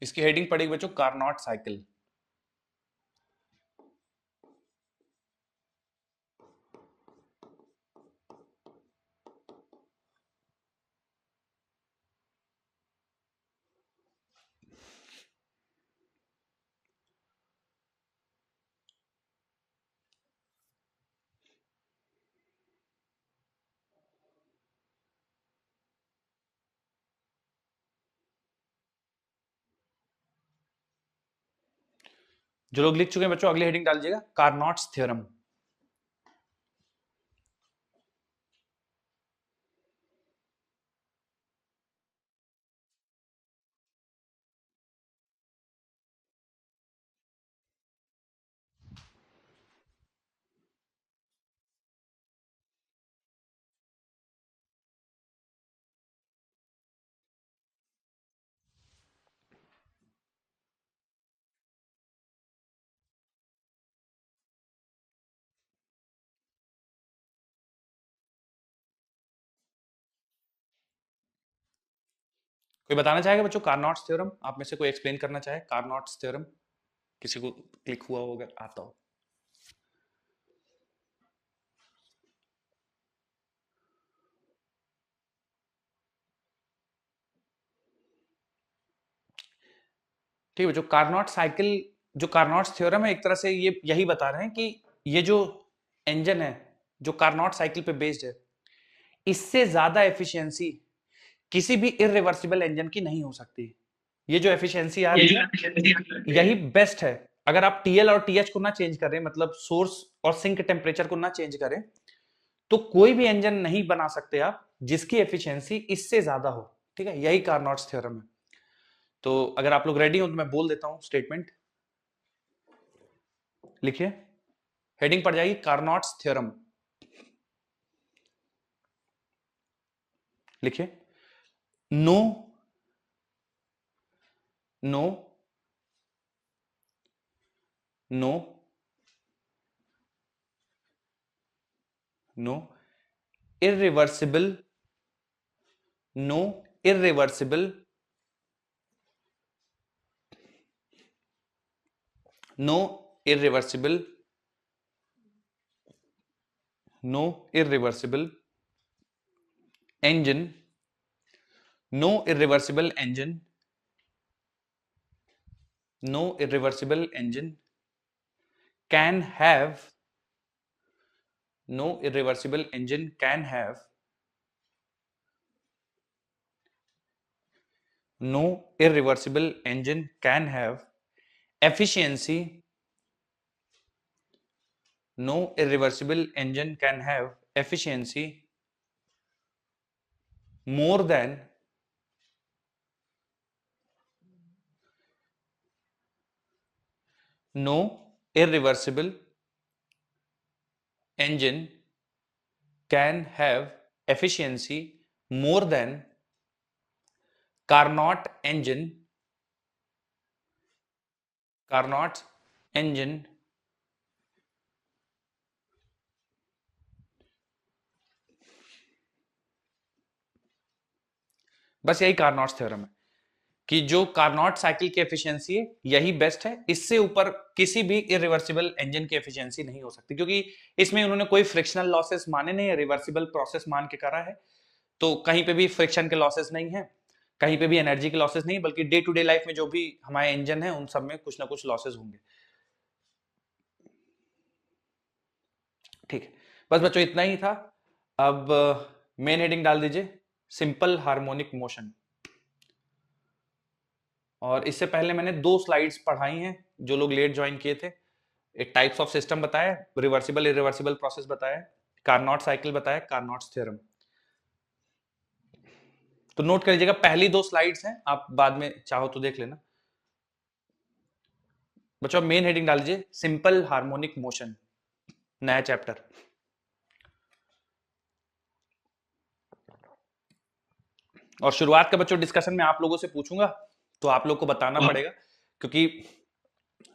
इसकी हेडिंग पड़ेगी बच्चों कार्नोट साइकिल। जो लोग लिख चुके हैं बच्चों, अगली हेडिंग डाल दीजिएगा कार्नोट्स थ्योरम। कोई बताना चाहेगा बच्चों कार्नोट्स थ्योरम? आप में से कोई एक्सप्लेन करना चाहे कार्नोट्स थ्योरम? किसी को क्लिक हुआ हो अगर आता हो। ठीक है बच्चों, कार्नोट साइकिल जो कार्नोट्स थ्योरम है एक तरह से ये यही बता रहे हैं कि ये जो इंजन है जो कार्नोट साइकिल पे बेस्ड है, इससे ज्यादा एफिशिएंसी किसी भी इरिवर्सिबल इंजन की नहीं हो सकती। ये जो एफिशिएंसी आ रही है यही बेस्ट है। अगर आप टीएल और टीएच को ना चेंज करें, मतलब सोर्स और सिंक टेम्परेचर को ना चेंज करें, तो कोई भी इंजन नहीं बना सकते आप जिसकी एफिशिएंसी इससे ज्यादा हो। ठीक है, यही कार्नोट्स थ्योरम है। तो अगर आप लोग रेडी हो तो मैं बोल देता हूं स्टेटमेंट। लिखिए, हेडिंग पड़ जाएगी कार्नोट्स थ्योरम। लिखिए, no no no no irreversible no irreversible no irreversible no irreversible engine no irreversible engine no irreversible engine can have no irreversible engine can have no irreversible engine can have efficiency no irreversible engine can have efficiency more than no irreversible engine can have efficiency more than Carnot engine बस यही Carnot's theorem है कि जो Carnot cycle की efficiency है यही best है, इससे ऊपर किसी भी इरिवर्सिबल इंजन की एफिशिएंसी नहीं हो सकती, क्योंकि इसमें उन्होंने कोई फ्रिक्शनल लॉसेस माने नहीं है, रिवर्सिबल प्रोसेस मान के करा है, तो कहीं पे भी फ्रिक्शन के लॉसेस नहीं है, कहीं पे भी एनर्जी के लॉसेस नहीं, बल्कि डे टू डे लाइफ में जो भी हमारे इंजन है उन सब में कुछ ना कुछ लॉसेस होंगे। ठीक है, बस बच्चों इतना ही था। अब मेन हेडिंग डाल दीजिए सिंपल हार्मोनिक मोशन। और इससे पहले मैंने 2 स्लाइड्स पढ़ाई हैं, जो लोग लेट ज्वाइन किए थे। एक टाइप्स ऑफ सिस्टम बताया, रिवर्सिबल इरिवर्सिबल प्रोसेस बताया, कार्नोट साइकिल बताया, कार्नोट्स थ्योरम। तो नोट कर लीजिएगा, पहली 2 स्लाइड्स हैं, आप बाद में चाहो तो देख लेना। बच्चों मेन हेडिंग डाल दीजिए सिंपल हार्मोनिक मोशन, नया चैप्टर। और शुरुआत का बच्चों डिस्कशन में आप लोगों से पूछूंगा, तो आप लोग को बताना पड़ेगा, क्योंकि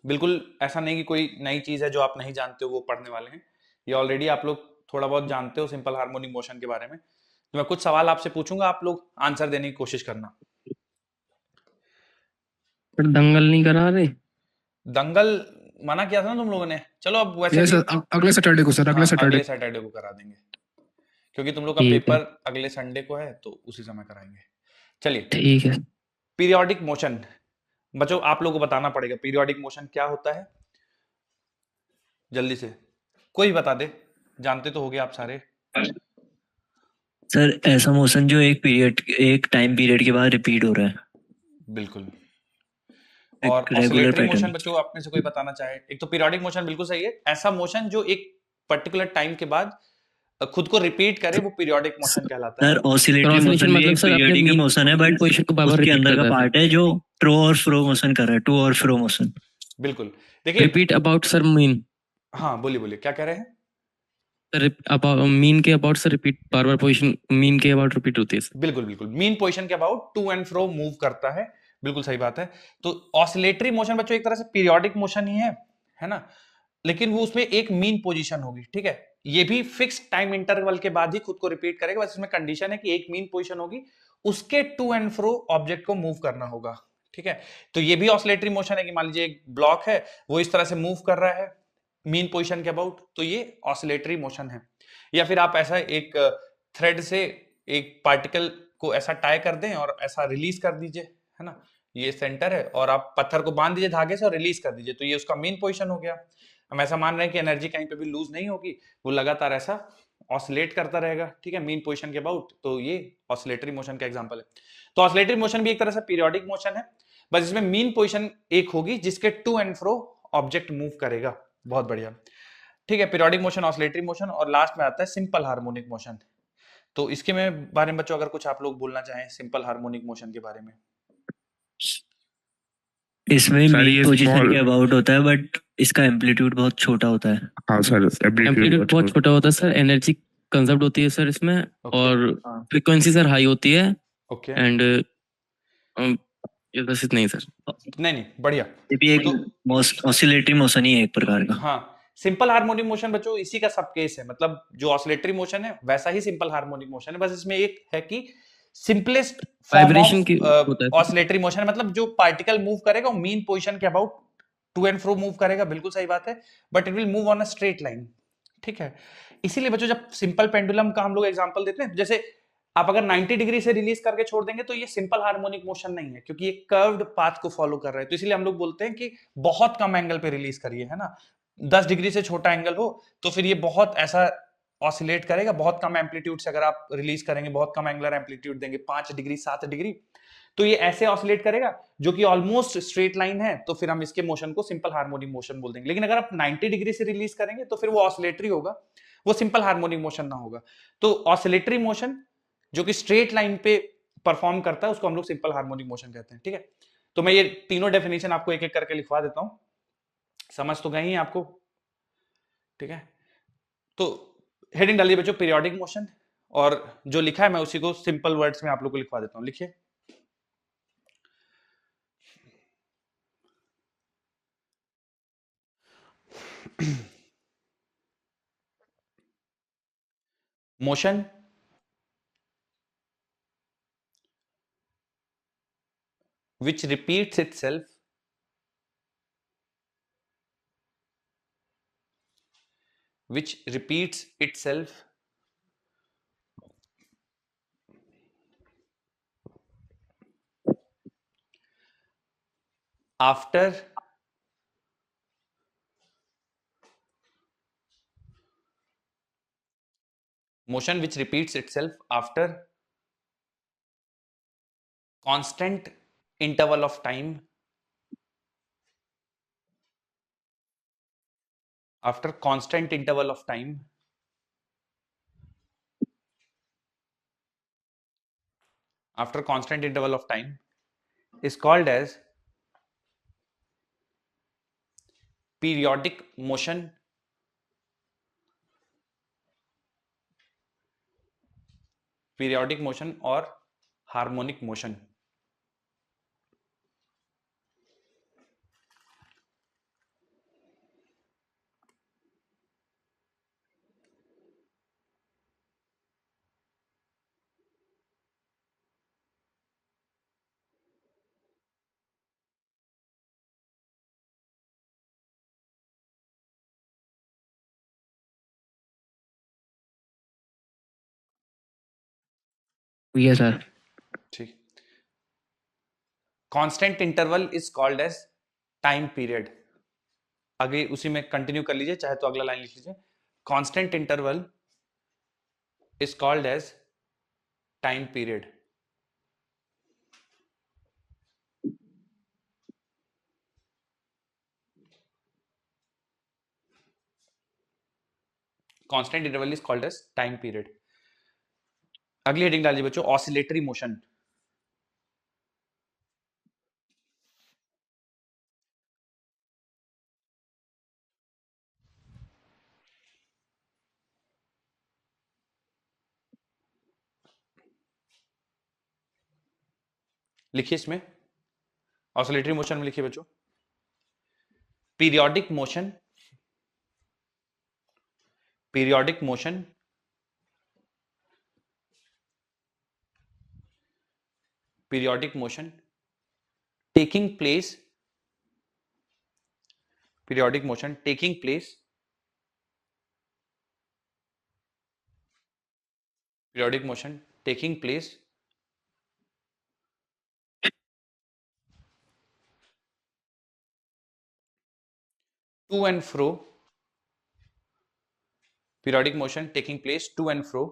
बिल्कुल ऐसा नहीं कि कोई नई चीज है जो आप नहीं जानते हो वो पढ़ने वाले हैं, ये ऑलरेडी आप लोग थोड़ा बहुत जानते हो सिंपल हार्मोनिक मोशन के बारे में। तो मैं कुछ सवाल आपसे पूछूंगा, आप लोग आंसर देने की कोशिश करना। दंगल नहीं करा रहे? दंगल मना किया था ना तुम लोगों ने, चलो अब वैसे यस भी सर, अगले सैटरडे को सर, अगले सैटरडे। अगले सैटरडे को करा देंगे, क्योंकि तुम लोग का ठीक है। पेपर अगले संडे को है, तो उसी समय कराएंगे। चलिए, ठीक है। पीरियोडिक मोशन बच्चों आप लोगों को बताना पड़ेगा, पीरियोडिक मोशन क्या होता है, जल्दी से कोई बता दे, जानते तो होगे आप सारे। सर ऐसा मोशन जो एक टाइम पीरियड के बाद रिपीट हो रहा है। बिल्कुल। एक और regular ऑसिलेटरी pattern। मोशन बच्चों आप में से कोई बताना चाहे। एक तो पीरियोडिक मोशन बिल्कुल सही है, ऐसा मोशन जो एक पर्टिकुलर टाइम के बाद खुद को रिपीट करे वो पीरियोडिक मोशन कहलाता है। सर ऑसिलेटरी Oscillation मोशन भी मतलब एक सर अपने पीरियडिक mean मोशन है, बट position को बार-बार उसके repeat अंदर का करता है। पार्ट है जो ट्रो और फ्रो मोशन कर रहा है, टू और फ्रो मोशन। बिल्कुल, देखिए रिपीट अबाउट सर मीन, हाँ बोलिए बोलिए क्या कह रहे हैं। मीन के अबाउट सर रिपीट, बार बार पोजीशन मीन के अबाउट रिपीट होती है सर। बिल्कुल बिल्कुल, मीन पोजीशन के about to and fro move करता है, बिल्कुल सही बात है। तो ऑसिलेटरी मोशन बच्चों एक तरह से पीरियोडिक मोशन ही है ना, लेकिन वो उसमें एक मीन पोजीशन होगी, ठीक है। ये भी फिक्स टाइम इंटरवल के बाद ही खुद को रिपीट करेगा, बस इसमें कंडीशन है कि एक मीन पोजीशन होगी, उसके टू एंड फ्रो ऑब्जेक्ट को मूव करना होगा, ठीक है। तो ये भी ऑसिलेटरी मोशन है कि मान लीजिए एक ब्लॉक है, वो इस तरह से मूव कर रहा है मीन पोजीशन के अबाउट, तो ये ऑसिलेटरी मोशन है। या फिर आप ऐसा एक थ्रेड से एक पार्टिकल को ऐसा टाई कर दें और ऐसा रिलीज कर दीजिए, है ना, ये सेंटर है, और आप पत्थर को बांध दीजिए धागे से और रिलीज कर दीजिए, तो ये उसका मेन पोजीशन हो गया। हम ऐसा मान रहे हैं कि एनर्जी कहीं पे भी लूज नहीं होगी, वो लगातार ऐसा ऑसिलेट करता रहेगा, ठीक है, मीन पोजीशन के अबाउट, तो ये ऑसिलेटरी मोशन का एग्जांपल है। तो ऑसिलेटरी मोशन भी एक तरह से पीरियोडिक मोशन है, बस इसमें मीन पोजीशन एक होगी जिसके to and fro object move करेगा। बहुत बढ़िया, ठीक है, पीरियोडिक मोशन, ऑसिलेटरी मोशन, और लास्ट में आता है सिंपल हार्मोनिक मोशन। तो इसके में बारे में बच्चों अगर कुछ आप लोग बोलना चाहें सिंपल हार्मोनिक मोशन के बारे में। इसमें सर, मीन ये पोजीशन small- के अबाउट होता है, बट इसका एम्पलीट्यूड बहुत छोटा होता है। हाँ सर, एम्पलीट्यूड बहुत छोटा होता है सर, एनर्जी कंजर्व होती है सर इसमें, और फ्रीक्वेंसी सर हाई होती है, ओके, एंड ये बस इतना ही सर। नहीं बढ़िया। ये भी एक ऑसिलेटरी मोशन ही है एक प्रकार का। हाँ, सिंपल हार्मोनिक मोशन बच्चों इसी का सब केस है, मतलब जो ऑसिलेटरी मोशन है वैसा ही सिंपल हार्मोनिक मोशन है, बस इसमें एक है कि सिंपलेस्ट वाइब्रेशन की होता है ऑसिलेटरी मोशन, मतलब जो पार्टिकल मूव करेगा वो मीन पोजीशन के about to and fro move करेगा, बिल्कुल सही बात है, but it will move on a straight line, ठीक है। इसीलिए बच्चों जब सिंपल पेंडुलम का हम लोग एग्जांपल देते हैं, जैसे आप अगर 90 डिग्री से रिलीज करके छोड़ देंगे तो ये सिंपल हार्मोनिक मोशन नहीं है, क्योंकि ये कर्व्ड पाथ को फॉलो कर रहा है, तो इसीलिए हम लोग बोलते हैं कि बहुत कम एंगल पे रिलीज करिए, है ना, 10 डिग्री से छोटा एंगल हो तो फिर ये बहुत ऐसा ऑसिलेट करेगा, बहुत कम एम्पलीट्यूड से अगर आप रिलीज करेंगे, बहुत कम एंगुलर एम्पलीट्यूड देंगे, 5 डिग्री 7 डिग्री, तो ये ऐसे ऑसिलेट करेगा जो कि ऑलमोस्ट स्ट्रेट लाइन है, तो फिर हम इसके मोशन को सिंपल हार्मोनिक मोशन बोल देंगे। लेकिन अगर आप 90 डिग्री से रिलीज करेंगे तो फिर वो ऑसिलेटरी होगा, वो सिंपल हार्मोनिक मोशन ना होगा। तो ऑसिलेटरी मोशन जो कि स्ट्रेट लाइन पे परफॉर्म करता है उसको हम लोग सिंपल हार्मोनिक मोशन कहते हैं, ठीक है। तो मैं ये तीनों डेफिनेशन आपको एक एक करके लिखवा देता हूं, समझ तो गई आपको, ठीक है। तो हेडिंग डालिए बच्चों पीरियोडिक मोशन, और जो लिखा है मैं उसी को सिंपल वर्ड्स में आप लोग को लिखवा देता हूं, लिखिए। Motion which repeats itself after constant interval of time, after constant interval of time is called as periodic motion, और हार्मोनिक मोशन। ये सर। ठीक, constant interval is called as time period. आगे उसी में कंटिन्यू कर लीजिए, चाहे तो अगला लाइन लिख लीजिए, constant interval is called as time period. Constant interval is called as time period. अगली हेडिंग डालिए बच्चों ऑसिलेटरी मोशन। लिखिए इसमें ऑसिलेटरी मोशन में लिखिए बच्चों periodic motion, periodic motion periodic motion taking place, periodic motion taking place, periodic motion taking place to and fro, periodic motion taking place to and fro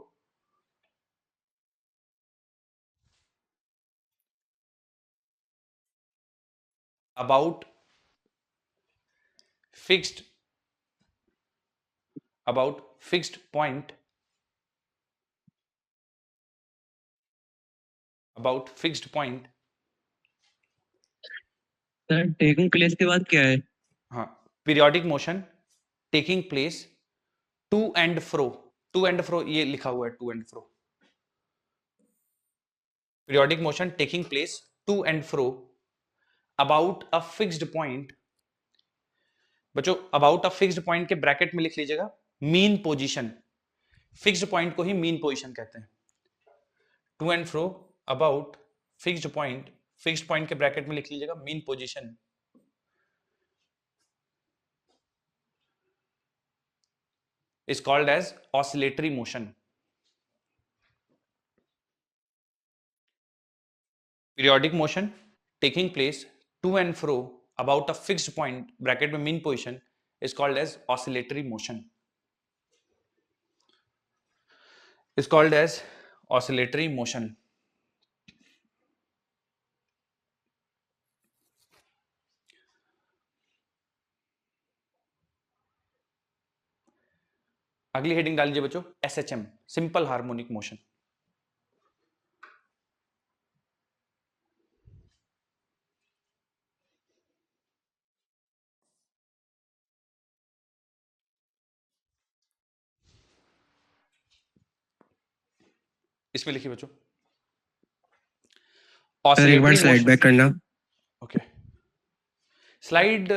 about fixed point, about fixed point। Sir taking place के बाद क्या है? हाँ, periodic motion taking place to and fro, to and fro ये लिखा हुआ है, to and fro, periodic motion taking place to and fro about a fixed point. बच्चों अबाउट अ फिक्स्ड पॉइंट के ब्रैकेट में लिख लीजिएगा मीन पोजीशन, फिक्स्ड पॉइंट को ही मीन पोजीशन कहते हैं। To and fro about fixed point, fixed point के bracket में लिख लीजिएगा mean position is called as oscillatory motion। Periodic motion taking place to and fro about a fixed point, bracket में mean position, is called as oscillatory motion. Is called as oscillatory motion. अगली heading डाल लीजिए बच्चों, SHM, simple harmonic motion. इसमें लिखिए बच्चों, sir एक बार slide back करना। ओके, स्लाइड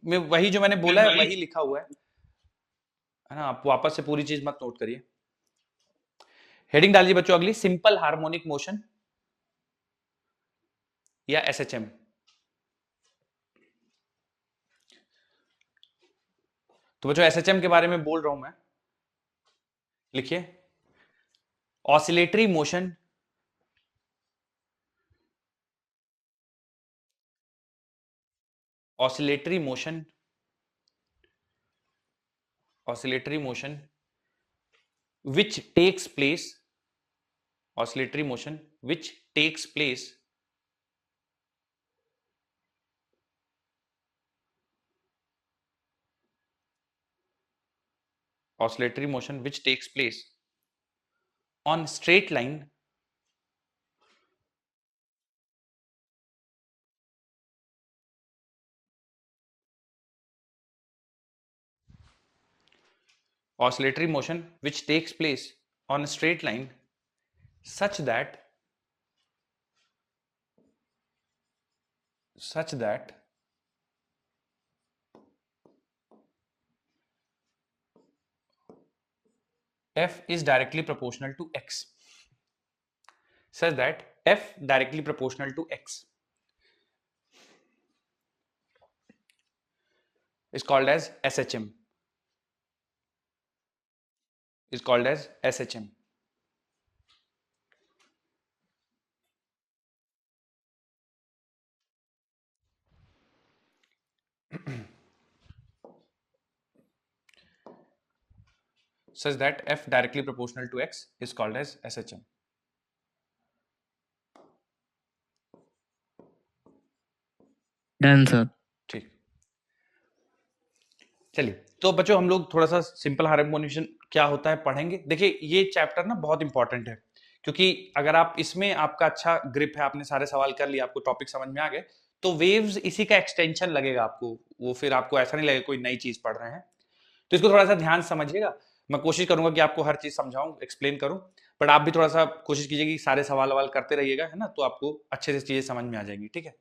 में वही जो मैंने बोला है वही लिखा हुआ है ना, आप वापस से पूरी चीज मत नोट करिए। हेडिंग डालिए बच्चों अगली, सिंपल हार्मोनिक मोशन या SHM। तो बच्चों SHM के बारे में बोल रहा हूं मैं, लिखिए oscillatory motion oscillatory motion which takes place oscillatory motion which takes place oscillatory motion which takes place on straight line oscillatory motion which takes place on a straight line such that f is directly proportional to x, such that f directly proportional to x is called as SHM, is called as SHM. Such that f directly proportional to x is called as SHM. Done sir. ठीक, चलिए तो बच्चों हम लोग थोड़ा सा simple harmonic क्या होता है पढ़ेंगे। देखिए ये चैप्टर ना बहुत इंपॉर्टेंट है, क्योंकि अगर आप इसमें आपका अच्छा ग्रिप है, आपने सारे सवाल कर लिए, आपको टॉपिक समझ में आ गए, तो वेव्स इसी का एक्सटेंशन लगेगा आपको, वो फिर आपको ऐसा नहीं लगेगा कोई नई चीज पढ़ रहे हैं। तो इसको थोड़ा सा ध्यान समझिएगा, मैं कोशिश करूंगा कि आपको हर चीज समझाऊं, एक्सप्लेन करूं, बट आप भी थोड़ा सा कोशिश कीजिए कि सारे सवाल करते रहिएगा, है ना, तो आपको अच्छे से चीजें समझ में आ जाएंगी। ठीक है,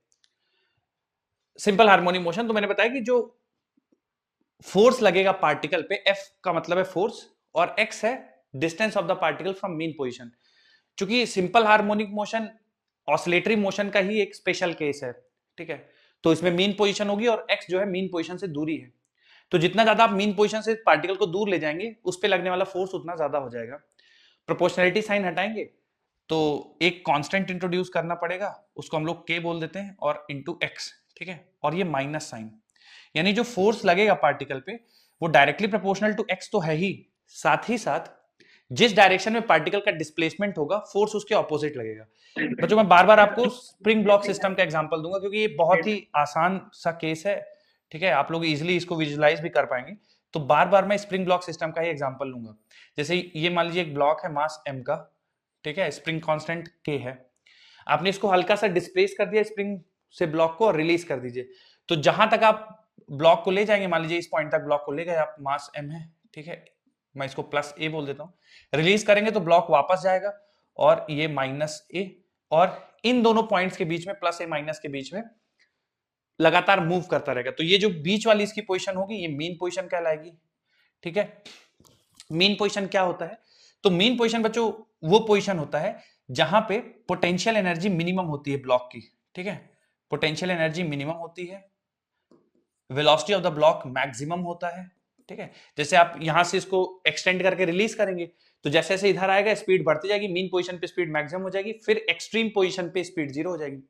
सिंपल हार्मोनिक मोशन, तो मैंने बताया कि जो फोर्स लगेगा पार्टिकल पे, F का मतलब है फोर्स और x है distance of the particle from mean position. क्योंकि simple harmonic motion oscillatory motion का ही एक स्पेशल केस है, ठीक है, तो इसमें मीन पोजीशन होगी और x जो है मीन पोजीशन से दूरी है, तो जितना ज्यादा आप मीन पोजीशन से पार्टिकल को दूर ले जाएंगे उस पे लगने वाला फोर्स उतना ज्यादा हो जाएगा। प्रोपोर्शनलिटी साइन हटाएंगे तो एक कांस्टेंट इंट्रोड्यूस करना पड़ेगा, उसको हम लोग k बोल देते हैं, और इंटू x, ठीक है, और ये माइनस साइन, यानी जो फोर्स लगेगा पार्टिकल पे वो डायरेक्टली प्रोपोर्शनल टू x तो है ही, साथ ही साथ जिस डायरेक्शन में पार्टिकल का डिस्प्लेसमेंट होगा फोर्स उसके ऑपोजिट लगेगा। बच्चों मैं बार बार आपको स्प्रिंग ब्लॉक सिस्टम का एग्जांपल दूंगा क्योंकि ये बहुत ही आसान सा केस है, ठीक है, आप लोग इजीली इसको विजुलाइज भी कर पाएंगे, तो बार बार मैं स्प्रिंग ब्लॉक सिस्टम का ही एग्जांपल लूंगा। जैसे ये मान लीजिए एक ब्लॉक है मास m का, ठीक है, स्प्रिंग कांस्टेंट k है, आपने इसको हल्का सा डिस्प्लेस कर दिया स्प्रिंग से ब्लॉक को और रिलीज कर दीजिए, तो जहां तक आप ब्लॉक को ले जाएंगे, मान लीजिए इस पॉइंट तक ब्लॉक को ले गए आप, मास m है, ठीक है, मैं इसको प्लस a बोल देता हूं, रिलीज करेंगे तो ब्लॉक वापस जाएगा और ये माइनस a, और इन दोनों पॉइंट्स के बीच में प्लस a माइनस के बीच में लगातार मूव करता रहेगा, तो ये जो बीच वाली इसकी पोजीशन होगी ये मीन पोजीशन कहलाएगी। ठीक है, मीन पोजीशन क्या होता है, तो मीन पोजीशन बच्चों वो पोजीशन होता है जहां पे पोटेंशियल एनर्जी मिनिमम होती है ब्लॉक की, ठीक है, पोटेंशियल एनर्जी मिनिमम होती है, velocity of the block maximum होता है, ठीक है, जैसे आप यहां से इसको एक्सटेंड करके रिलीज करेंगे तो जैसे जैसे इधर आएगा स्पीड बढ़ती जाएगी, मीन पोजीशन पे स्पीड मैक्सिमम हो जाएगी, फिर एक्सट्रीम पोजीशन पे स्पीड 0 हो जाएगी।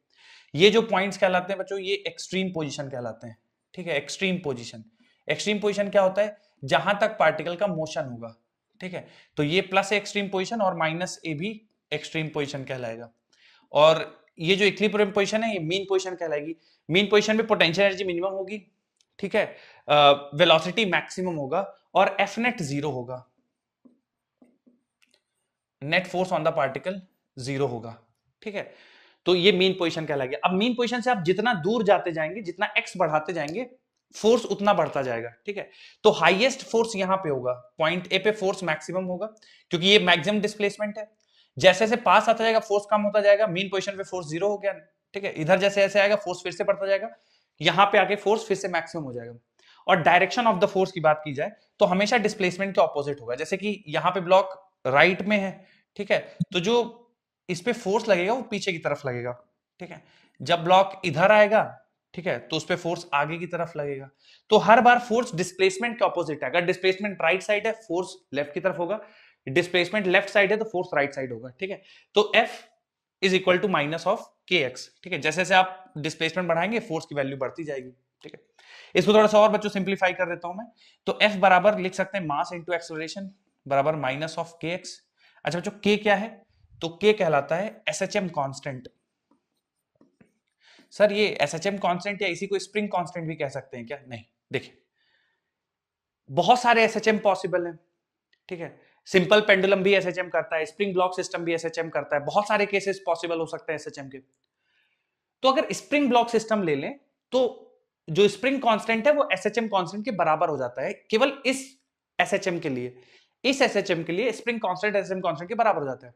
ये जो पॉइंट्स कहलाते हैं बच्चों ये एक्सट्रीम पोजीशन कहलाते हैं, ठीक है, एक्सट्रीम पोजीशन, एक्सट्रीम पोजीशन क्या होता है? जहां तक पार्टिकल का मोशन होगा, ठीक है। तो ये प्लस एक्सट्रीम पोजीशन और माइनस ए भी एक्सट्रीम पोजीशन कहलाएगा। और ये जो इक्विलिब्रियम पोजीशन है ये मीन पोजीशन कहलाएगी। मीन पोजीशन में पोटेंशियल एनर्जी मिनिमम होगी, ठीक है, वेलोसिटी मैक्सिमम होगा और एफ नेट 0 होगा, net force on the particle 0 होगा, ठीक है। तो ये मीन पोजीशन कहलाएगी। अब मीन पोजीशन से आप जितना दूर जाते जाएंगे, जितना एक्स बढ़ाते जाएंगे, फोर्स उतना बढ़ता जाएगा, ठीक है। तो हाईएस्ट फोर्स यहां पे होगा, पॉइंट ए पे फोर्स मैक्सिमम होगा क्योंकि ये मैक्सिमम डिस्प्लेसमेंट है। जैसे जैसे पास आता जाएगा फोर्स कम होता जाएगा, मीन पोजीशन पे फोर्स 0 हो गया, ठीक है। इधर जैसे जैसे आएगा फोर्स फिर से बढ़ता जाएगा, यहां पे आके फोर्स फिर से मैक्सिमम हो जाएगा। और डायरेक्शन ऑफ द फोर्स की बात की जाए तो हमेशा डिस्प्लेसमेंट के ऑपोजिट होगा। जैसे कि यहां पे ब्लॉक राइट में है, ठीक है, तो जो इस पे फोर्स लगेगा वो पीछे की तरफ लगेगा, ठीक है। जब ब्लॉक इधर आएगा, ठीक है, तो उस पे फोर्स आगे की तरफ लगेगा। तो हर बार फोर्स डिस्प्लेसमेंट के ऑपोजिट है। अगर डिस्प्लेसमेंट राइट साइड है फोर्स लेफ्ट की तरफ होगा, डिस्प्लेसमेंट लेफ्ट साइड है तो फोर्स राइट साइड होगा, ठीक है। तो F is equal to minus of kx, ठीक है। जैसे जैसे आप डिस्प्लेसमेंट बढ़ाएंगे फोर्स की वैल्यू बढ़ती जाएगी, ठीक है। इसको थोड़ा सा और बच्चों सिंप्लीफाई कर देता हूं मैं। तो F बराबर लिख सकते हैं मास इंटू एक्सेलरेशन बराबर माइनस ऑफ kx। अच्छा बच्चों k क्या है? तो k कहलाता है SHM कांस्टेंट। सर ये SHM कांस्टेंट या इसी को स्प्रिंग कांस्टेंट भी कह सकते हैं क्या? नहीं, देखिए बहुत सारे SHM पॉसिबल हैं, ठीक है। सिंपल पेंडुलम भी SHM करता है, स्प्रिंग ब्लॉक सिस्टम भी SHM करता है, बहुत सारे केसेस पॉसिबल हो सकते हैं SHM के। तो अगर स्प्रिंग ब्लॉक सिस्टम ले लें तो जो स्प्रिंग कांस्टेंट है वो SHM कांस्टेंट के बराबर हो जाता है, केवल इस SHM के लिए। इस SHM के लिए स्प्रिंग कांस्टेंट SHM कांस्टेंट के बराबर हो जाता है।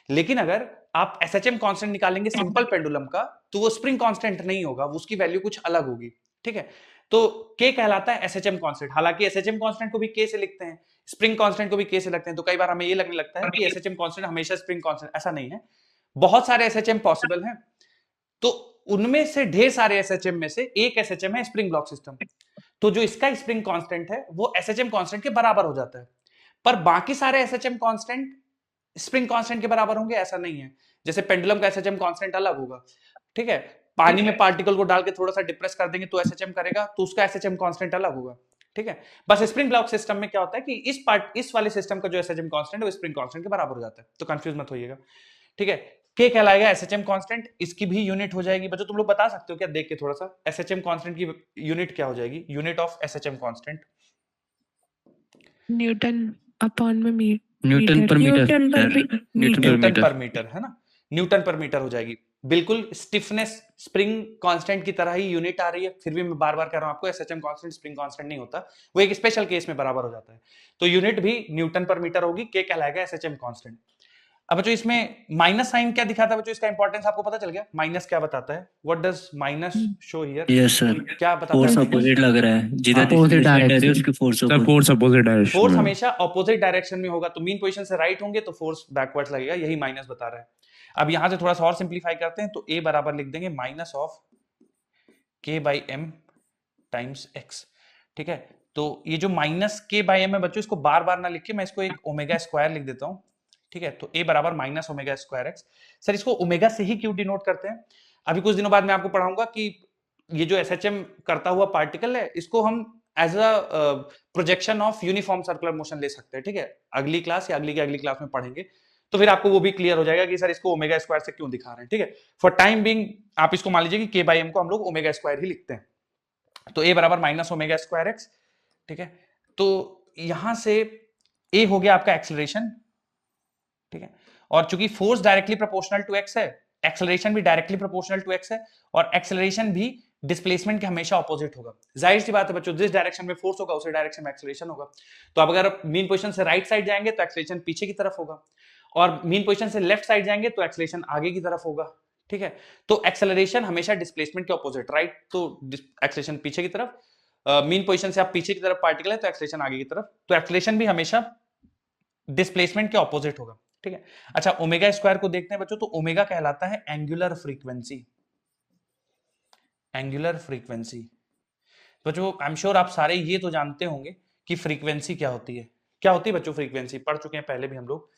लेकिन अगर आप SHM कांस्टेंट निकालेंगे सिंपल पेंडुलम का तो वो स्प्रिंग कांस्टेंट नहीं होगा, उसकी वैल्यू कुछ अलग होगी, ठीक है। तो K कहलाता है SHM कांस्टेंट। हालांकि SHM कांस्टेंट को भी K से लिखते हैं, स्प्रिंग कांस्टेंट को भी K से लिखते हैं, तो कई बार हमें ये लगने लगता है कि SHM कांस्टेंट हमेशा स्प्रिंग कांस्टेंट, ऐसा नहीं है। बहुत सारे SHM पॉसिबल हैं, तो उनमें से ढेर सारे SHM में से एक SHM है स्प्रिंग ब्लॉक सिस्टम। तो जो इसका स्प्रिंग कांस्टेंट है वो SHM कांस्टेंट के बराबर हो जाता है। पर बाकी सारे SHM कांस्टेंट स्प्रिंग कांस्टेंट के बराबर होंगे ऐसा नहीं है। जैसे पेंडुलम का SHM कांस्टेंट अलग होगा, ठीक है। पानी में पार्टिकल को डाल के थोड़ा सा डिप्रेस कर देंगे तो SHM करेगा, तो उसका SHM कांस्टेंट अलग होगा, ठीक है। बस स्प्रिंग ब्लॉक सिस्टम में क्या होता है कि इस वाले सिस्टम का जो SHM कांस्टेंट है वो स्प्रिंग कांस्टेंट के बराबर हो जाता है, तो कंफ्यूज मत होइएगा, ठीक है। K कहलाएगा SHM कांस्टेंट, इसकी भी यूनिट हो जाएगी बच्चों, तुम लोग बता सकते हो क्या देख के थोड़ा सा SHM कांस्टेंट की यूनिट क्या हो जाएगी? Unit of SHM constant Newton upon में न्यूटन पर मीटर। न्यूटन पर मीटर है ना, न्यूटन पर मीटर हो जाएगी। बिल्कुल स्टिफनेस स्प्रिंग कांस्टेंट की तरह ही यूनिट आ रही है, फिर भी मैं बार बार कह रहा हूं आपको SHM कांस्टेंट स्प्रिंग कांस्टेंट नहीं होता, वो एक स्पेशल केस में बराबर हो जाता है। तो यूनिट भी न्यूटन पर मीटर होगी, K कहलाएगा SHM कांस्टेंट। अब बच्चों इसमें माइनस साइन क्या दिखाता है बच्चों? इसका इंपॉर्टेंस आपको पता चल गया? माइनस क्या बताता है? What does minus show here? Yes sir, क्या बताता फोर्स है? अपोजिट लग रहा है, जिधर Opposite डिस्प्लेसमेंट है direction। उसकी force sir force opposite direction force हमेशा ऑपोजिट डायरेक्शन में होगा, तो मीन पोजीशन से राइट होंगे तो फोर्स बैकवर्ड्स लगेगा, यही माइनस बता रहा है। अब यहां से थोड़ा सा और सिंप्लीफाई करते हैं, तो A बराबर लिख देंगे minus of K/m times x, ठीक है। तो ये जो माइनस K/m है बच्चों, इसको बार बार ना लिख के मैं इसको एक ओमेगा स्क्वायर लिख देता हूं, ठीक है। तो A बराबर minus omega square x. Sir इसको ओमेगा से ही क्यों डिनोट करते हैं? अभी कुछ दिनों बाद मैं आपको पढ़ाऊंगा कि ये जो SHM करता हुआ पार्टिकल है इसको हम as a projection of uniform circular motion ले सकते हैं, ठीक है। अगली क्लास या अगली की अगली क्लास में पढ़ेंगे, तो फिर आपको वो भी क्लियर हो जाएगा कि सर इसको ओमेगा स्क्वायर से क्यों दिखा रहे हैं, ठीक है। फॉर टाइम बिंग आप इसको मान लीजिए कि K/m को हम लोग ओमेगा स्क्वायर ही लिखते हैं। तो A बराबर माइनस ओमेगा स्क्वायर एक्स, ठीक है। तो यहां से A हो गया आपका एक्सेलरेशन, ठीक है। और चूंकि force directly proportional to x है, एक्सेलरेशन भी डायरेक्टली प्रोपोर्शनल टू एक्स है, और एक्सेलरेशन भी डिस्प्लेसमेंट के हमेशा ऑपोजिट होगा। जाहिर सी बात है बच्चों, जिस डायरेक्शन में फोर्स होगा उसी डायरेक्शन में एक्सेलरेशन होगा। तो अब अगर मीन पोजीशन से राइट साइड जाएंगे तो एक्सेलरेशन पीछे की तरफ होगा, और मीन पोजीशन से लेफ्ट साइड जाएंगे तो एक्सेलरेशन आगे की तरफ होगा, ठीक है। तो एक्सेलरेशन हमेशा डिस्प्लेसमेंट के ऑपोजिट, राइट तो एक्सेलरेशन पीछे की तरफ, मीन पोजीशन से आप पीछे की तरफ पार्टिकल है तो एक्सेलरेशन आगे की तरफ, तो एक्सेलरेशन भी हमेशा डिस्प्लेसमेंट के ऑपोजिट होगा, ठीक है। अच्छा ओमेगा स्क्वायर को देखते हैं बच्चों, तो ओमेगा कहलाता है एंगुलर फ्रीक्वेंसी। एंगुलर फ्रीक्वेंसी बच्चों, आई एम श्योर आप सारे ये तो जानते होंगे कि फ्रीक्वेंसी क्या होती है। क्या होती है बच्चों फ्रीक्वेंसी? पढ़ चुके हैं पहले भी हम लोग।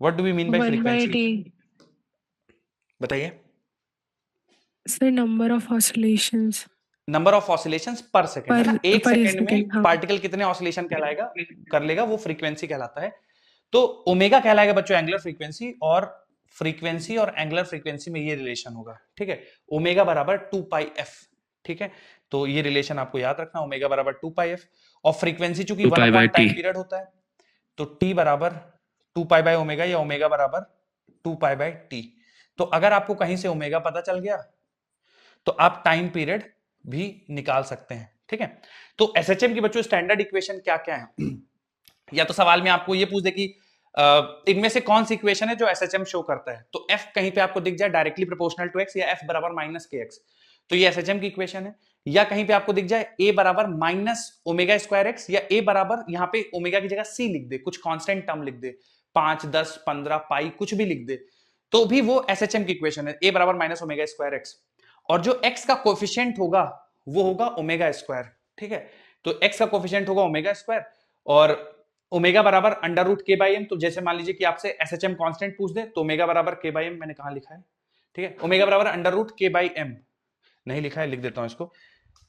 What do we mean by frequency? बताइए sir number of oscillations. Number of oscillations पर सेकंड है ना, एक पर सेकंड में second, हाँ। पार्टिकल कितने ऑसिलेशन कहलाएगा कर लेगा, वो फ्रीक्वेंसी कहलाता है। तो ओमेगा कहलाएगा बच्चों एंगुलर फ्रीक्वेंसी, और फ्रीक्वेंसी और एंगुलर फ्रीक्वेंसी में ये रिलेशन होगा, ठीक है। ओमेगा बराबर 2 पाई एफ, ठीक है। तो ये रिलेशन आपको याद रखना, ओमेगा बराबर 2 पाई एफ, और फ्रीक्वेंसी चूंकि 2 one pi by upon time T. Period होता है, तो टी बराबर 2 पाई बाय ओमेगा, या ओमेगा बराबर 2 पाई बाय टी। तो अगर आपको कहीं से ओमेगा पता चल गया तो आप टाइम पीरियड भी निकाल सकते हैं, ठीक है। तो एसएचएम की बच्चों स्टैंडर्ड इक्वेशन क्या क्या है? या तो सवाल में आपको ये पूछ दे कि इनमें से कौन सी इक्वेशन है जो एसएचएम शो करता है, तो एफ कहीं पे आपको दिख जाए डायरेक्टली प्रोपोर्शनल टू एक्स, या एफ बराबर माइनस के एक्स, तो ये एसएचएम की इक्वेशन है। या कहीं पे आपको दिख जाए ए बराबर माइनस ओमेगा स्क्वायर एक्स, या ए बराबर यहाँ पे ओमेगा की जगह सी लिख दे, कुछ कांस्टेंट टर्म लिख दे, 5 10 15 पाई कुछ भी लिख दे, तो भी वो एसएचएम की इक्वेशन है, ए बराबर माइनस ओमेगा स्क्वायर एक्स। और जो एक्स का कोफिशिएंट होगा वो होगा ओमेगा स्क्वायर, ठीक है। तो एक्स का कोफिशिएंट होगा ओमेगा स्क्वायर, और ओमेगा बराबर अंडर रूट के बाई एम। तो जैसे मान लीजिए कि आपसे एसएचएम कांस्टेंट पूछ दे, तो ओमेगा बराबर के बाई एम, मैंने कहां लिखा है, ठीक है। ओमेगा बराबर अंडर रूट के बाई एम नहीं लिखा है, लिख देता हूं इसको।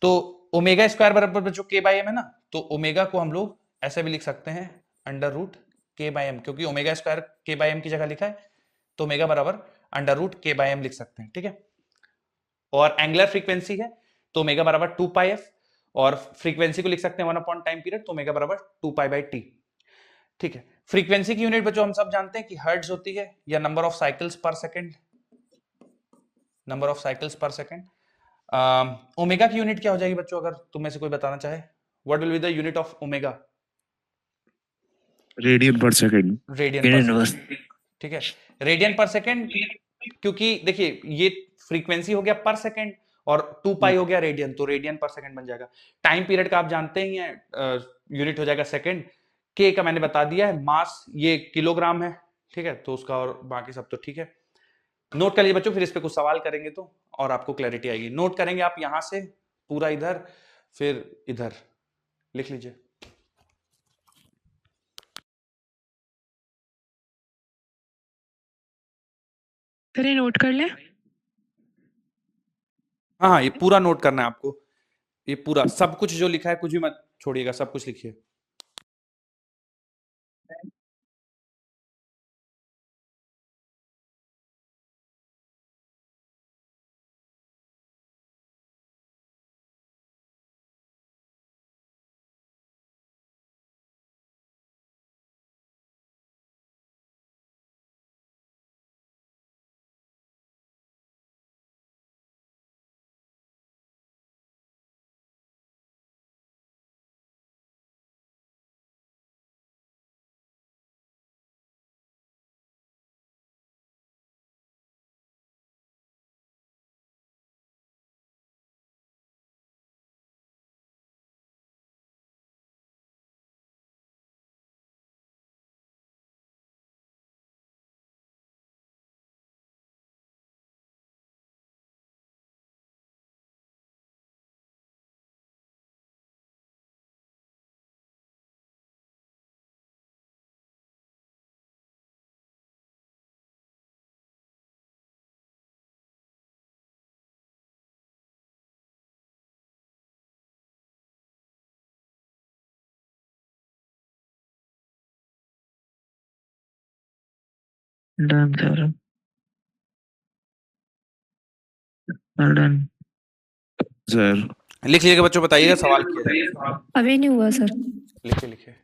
तो ओमेगा स्क्वायर बराबर जो के बाई एम है ना, तो ओमेगा को हम लोग ऐसे भी लिख सकते हैं अंडर रूट के बाई एम, क्योंकि ओमेगा स्क्वायर के बाई एम की जगह लिखा है, तो ओमेगा बराबर अंडर रूट के बाई एम लिख सकते हैं, ठीक है। और एंगुलर फ्रीक्वेंसी है तो ओमेगा बराबर 2 पाई एफ, और फ्रीक्वेंसी को लिख सकते हैं 1 अपॉन टाइम पीरियड, तो ओमेगा बराबर 2 पाई बाई टी, ठीक है। फ्रीक्वेंसी की यूनिट बच्चों हम सब जानते हैं कि हर्ट्ज होती है, या नंबर ऑफ साइकिल्स पर सेकंड, नंबर ऑफ साइकिल्स पर सेकंड। ओमेगा की यूनिट क्या हो जाएगी बच्चों, अगर तुम में से कोई बताना चाहे, what will be the unit of omega? Radian पर सेकंड। रेडियन पर सेकंड, ठीक है। रेडियन पर सेकंड, क्योंकि देखिए ये फ्रीक्वेंसी हो गया पर सेकंड, और 2 पाई हो गया रेडियन, तो रेडियन पर सेकंड बन जाएगा। टाइम पीरियड का आप जानते ही हैं, यूनिट हो जाएगा सेकंड। के का मैंने बता दिया है, मास ये किलोग्राम है, ठीक है। तो उसका और बाकी सब तो ठीक है, नोट कर लीजिए बच्चों, फिर इस पे कुछ सवाल करेंगे तो और आपको क्लैरिटी आएगी। नोट करेंगे आप यहां से पूरा इधर, फिर इधर लिख लीजिए। फिर ये नोट कर ले। हाँ हाँ, ये पूरा नोट करना है आपको, ये पूरा सब कुछ जो लिखा है कुछ भी मत छोड़िएगा, सब कुछ लिखिए। डन सर, डन सर लिख लीजिएगा बच्चों, बताइएगा सवाल किया जाएगा। अभी नहीं हुआ सर। लिखिए लिखिए।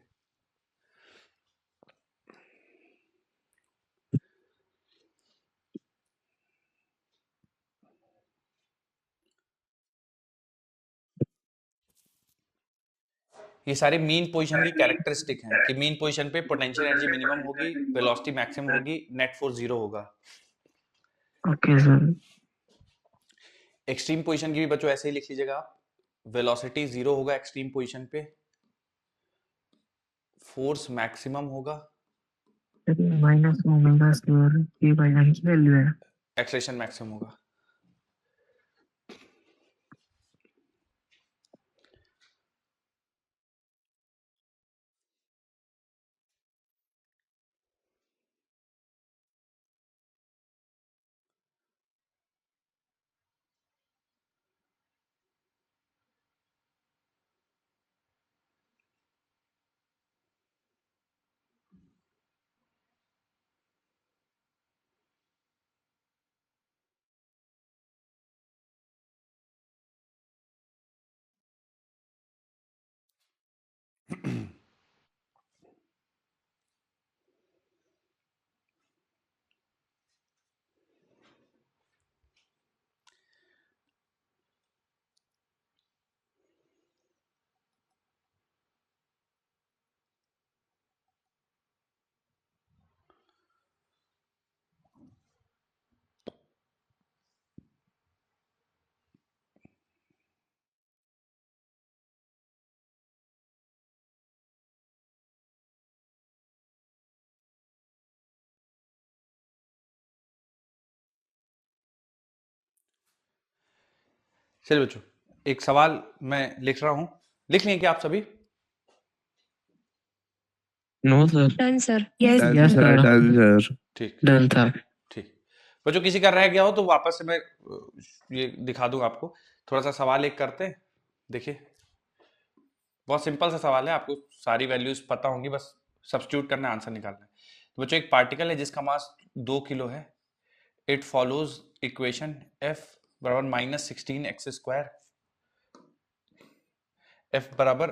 ये सारे मीन पोजीशन की कैरेक्टरिस्टिक हैं कि मीन पोजीशन पे पोटेंशियल एनर्जी मिनिमम होगी, वेलोसिटी मैक्सिमम होगी, नेट फोर्स 0 होगा। Okay sir. एक्सट्रीम पोजीशन की भी बच्चों ऐसे ही लिख लीजिएगा आप, वेलोसिटी 0 होगा एक्सट्रीम पोजीशन पे, फोर्स मैक्सिमम होगा, माइनस ओमेगा स्क्वायर के बाई एम की वैल्यू है। एक्सेलरेशन मैक्सिमम होगा। चलिए बच्चों, एक सवाल मैं लिख रहा हूं, लिख लिए क्या आप सभी? No sir. Done sir. Yes yes sir. ठीक डन था। ठीक। बच्चों किसी का रह गया हो तो वापस से मैं ये दिखा दूं आपको। थोड़ा सा सवाल एक करते हैं, देखिए बहुत सिंपल सा सवाल है, आपको सारी वैल्यूज पता होंगी, बस सब्स्टिट्यूट करना है, आंसर निकालना है। तो बच्चों एक पार्टिकल है जिसका मास 2 किलो है। इट फॉलोज इक्वेशन F बराबर -16x², F बराबर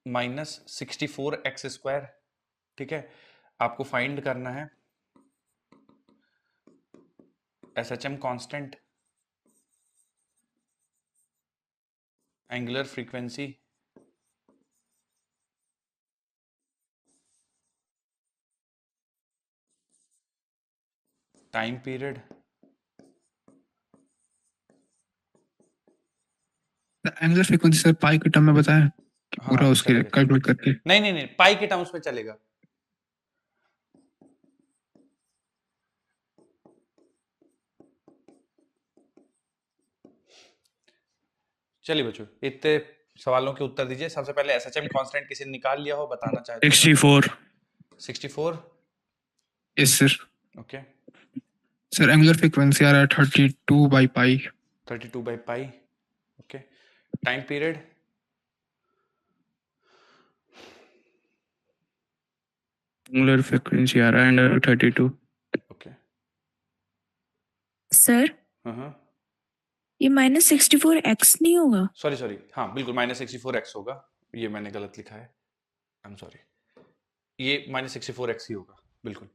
-64x²। ठीक है, आपको फाइंड करना है SHM constant, angular frequency, time period, angular frequency sir पाई के टर्म में बताएं कि पूरा हाँ उसके चलेगा कैलकुलेट करके। नहीं नहीं नहीं, पाई के टर्म्स में चलेगा। चलिए बच्चों, इतने सवालों के उत्तर दीजिए। सबसे पहले एसएचएम कांस्टेंट किसी ने निकाल लिया हो, बताना चाहे तो 64। 64। Yes sir. Okay, sir angular frequency आ रहा है 32/पाई। 32/पाई। Okay, time period angular frequency आ रहा है अंडर 32। ओके, सर हाँ ये -64x नहीं होगा? सॉरी सॉरी, हाँ बिल्कुल -64x होगा, ये मैंने गलत लिखा है, आई एम सॉरी, ये -64x ही होगा बिल्कुल।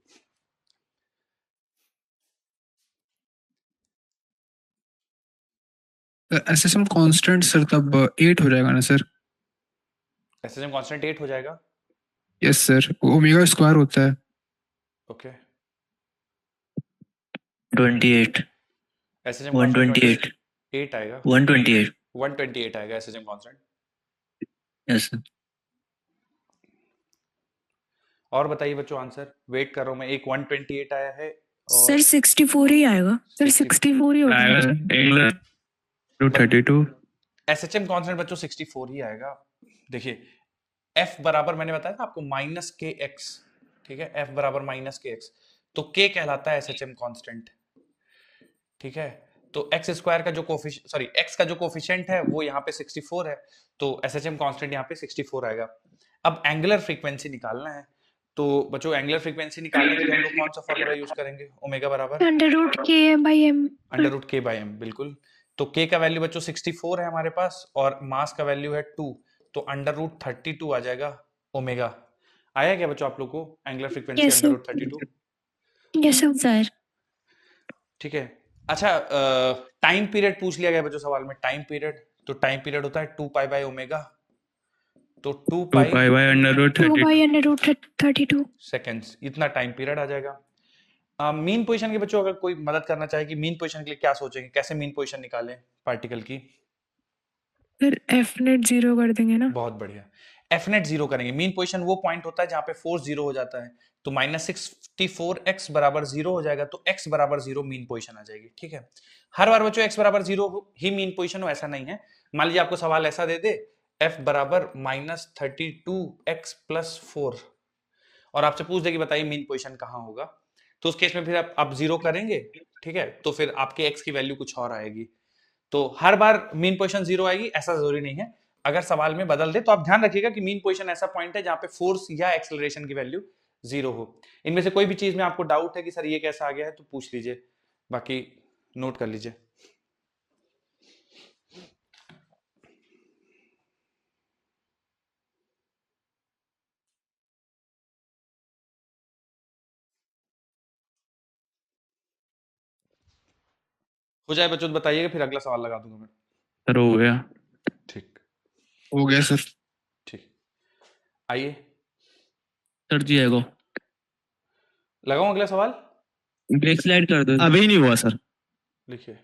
एसएसएम कांस्टेंट सर तब 8 हो जाएगा ना सर? एसएचएम कांस्टेंट 8 हो जाएगा। यस सर, ओमेगा स्क्वायर होता है। ओके, 28। एसएचएम कांस्टेंट 8 आएगा, 128। 128 आएगा एसएचएम कांस्टेंट। Yes sir. और बताइए बच्चों आंसर, वेट कर रहा हूं मैं। एक 128 आया है और सर 64 ही आएगा। सर 64 ही होता आएगा है। Sir angular 32। एसएचएम कांस्टेंट बच्चों 64 ही आएगा। देखिए F बराबर मैंने बताया था आपको -kx, ठीक है, F बराबर -kx, तो k कहलाता है एसएचएम कांस्टेंट। ठीक है, तो x² का जो कोफिशिएंट, सॉरी x का जो कोफिशिएंट है वो यहाँ पे 64 है, तो एसएचएम कांस्टेंट यहाँ पे 64 आएगा। अब एंगुलर फ्रीक्वेंसी निकालना है, तो बच्चों एंगुलर फ्रीक्वेंसी निकालने के लिए हम लोग कौन सा फॉर्मूला यूज करेंगे? ओमेगा बराबर √k/m। √k/m, बिल्कुल। तो k का वैल्यू बच्चों 64 है हमारे पास और मास का वैल्यू है 2, तो √32 आ जाएगा ओमेगा। आया क्या बच्चों आप लोग को angular frequency yes sir. √32? Yes sir. ठीक है, अच्छा टाइम पीरियड पूछ लिया गया बच्चों सवाल में, टाइम पीरियड, तो टाइम पीरियड होता है 2π/ओमेगा, तो 2π 2/√32। सेकेंड्स, इतना टाइम पीरियड आ जाएगा। मीन पोजीशन के बच्चों अगर कोई मदद करना चाहे कि मीन पोजीशन के लिए क्या सोचेंगे, कैसे मीन पोजीशन निकालें पार्टिकल की? फिर F नेट 0 कर देंगे ना। बहुत बढ़िया, एफ नेट 0 करेंगे। मीन पोजीशन वो पॉइंट होता है जहां पे फोर्स 0 हो जाता है, तो -64x बराबर 0 हो जाएगा, तो x बराबर 0 मीन पोजीशन आ जाएगी। ठीक है, हर बार बच्चों x बराबर 0 ही मीन पोजीशन हो ऐसा नहीं है। मान लीजिए आपको सवाल ऐसा दे दे f बराबर -32x + 4 और आपसे पूछ दे कि बताइए मीन पोजीशन कहाँ होगा, तो उस केस में फिर आप 0 करेंगे, ठीक है, तो फिर आपके x की वैल्यू कुछ और आएगी। तो हर बार मीन पोजीशन 0 आएगी ऐसा जरूरी नहीं है, अगर सवाल में बदल दे तो आप ध्यान रखिएगा कि मीन पोजीशन ऐसा पॉइंट है जहां पे फोर्स या एक्सेलरेशन की वैल्यू 0 हो। इनमें से कोई भी चीज में आपको डाउट है कि सर ये कैसा आ गया है तो पूछ लीजिए, बाकी नोट कर लीजिए। हो जाए बच्चों तो बताइएगा, फिर अगला सवाल लगा दूंगा मैं। सर हो गया। ठीक, हो गया सर। ठीक, आइए सर जी आएगा। लगाऊं अगला सवाल, ब्रेक स्लाइड कर दो। अभी नहीं हुआ सर। लिखिए।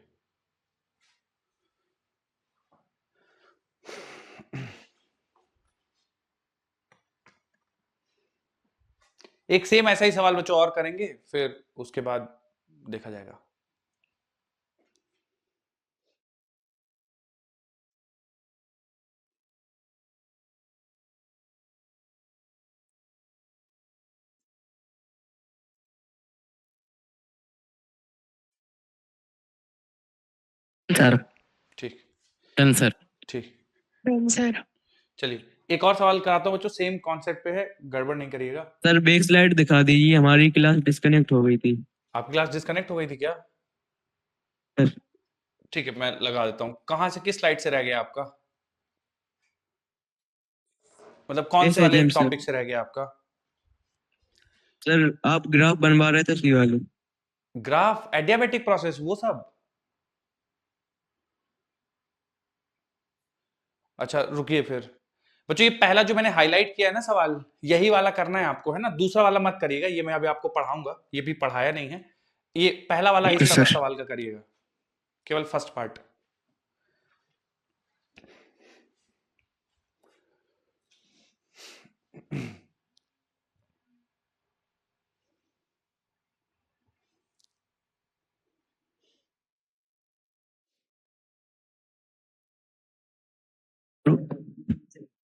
एक सेम ऐसा ही सवाल बच्चों और करेंगे, फिर उसके बाद देखा जाएगा। सर ठीक डन सर ठीक। सर चलिए एक और सवाल कराता हूँ बच्चों, सेम कॉन्सेप्ट पे है, गड़बड़ नहीं करिएगा। सर बैक स्लाइड दिखा दीजिए, हमारी क्लास डिस्कनेक्ट हो गई थी। आपकी क्लास डिस्कनेक्ट हो गई थी क्या? सर ठीक है मैं लगा देता हूँ। कहाँ से, किस स्लाइड से रह गया आपका, मतलब कौन से वाले SHM सर। टॉपिक से रह गया आपका? सर आप ग्राफ बनवा रहे थे सी वाले। ग्राफ, एडियाबेटिक प्रोसेस, वो सब? अच्छा रुकिए फिर बच्चों, ये पहला जो मैंने हाईलाइट किया है ना सवाल, यही वाला करना है आपको, है ना? दूसरा वाला मत करिएगा, ये मैं अभी आपको पढ़ाऊंगा, ये भी पढ़ाया नहीं है। ये पहला वाला ओके हिस्सा सर। सवाल का करिएगा, केवल first part.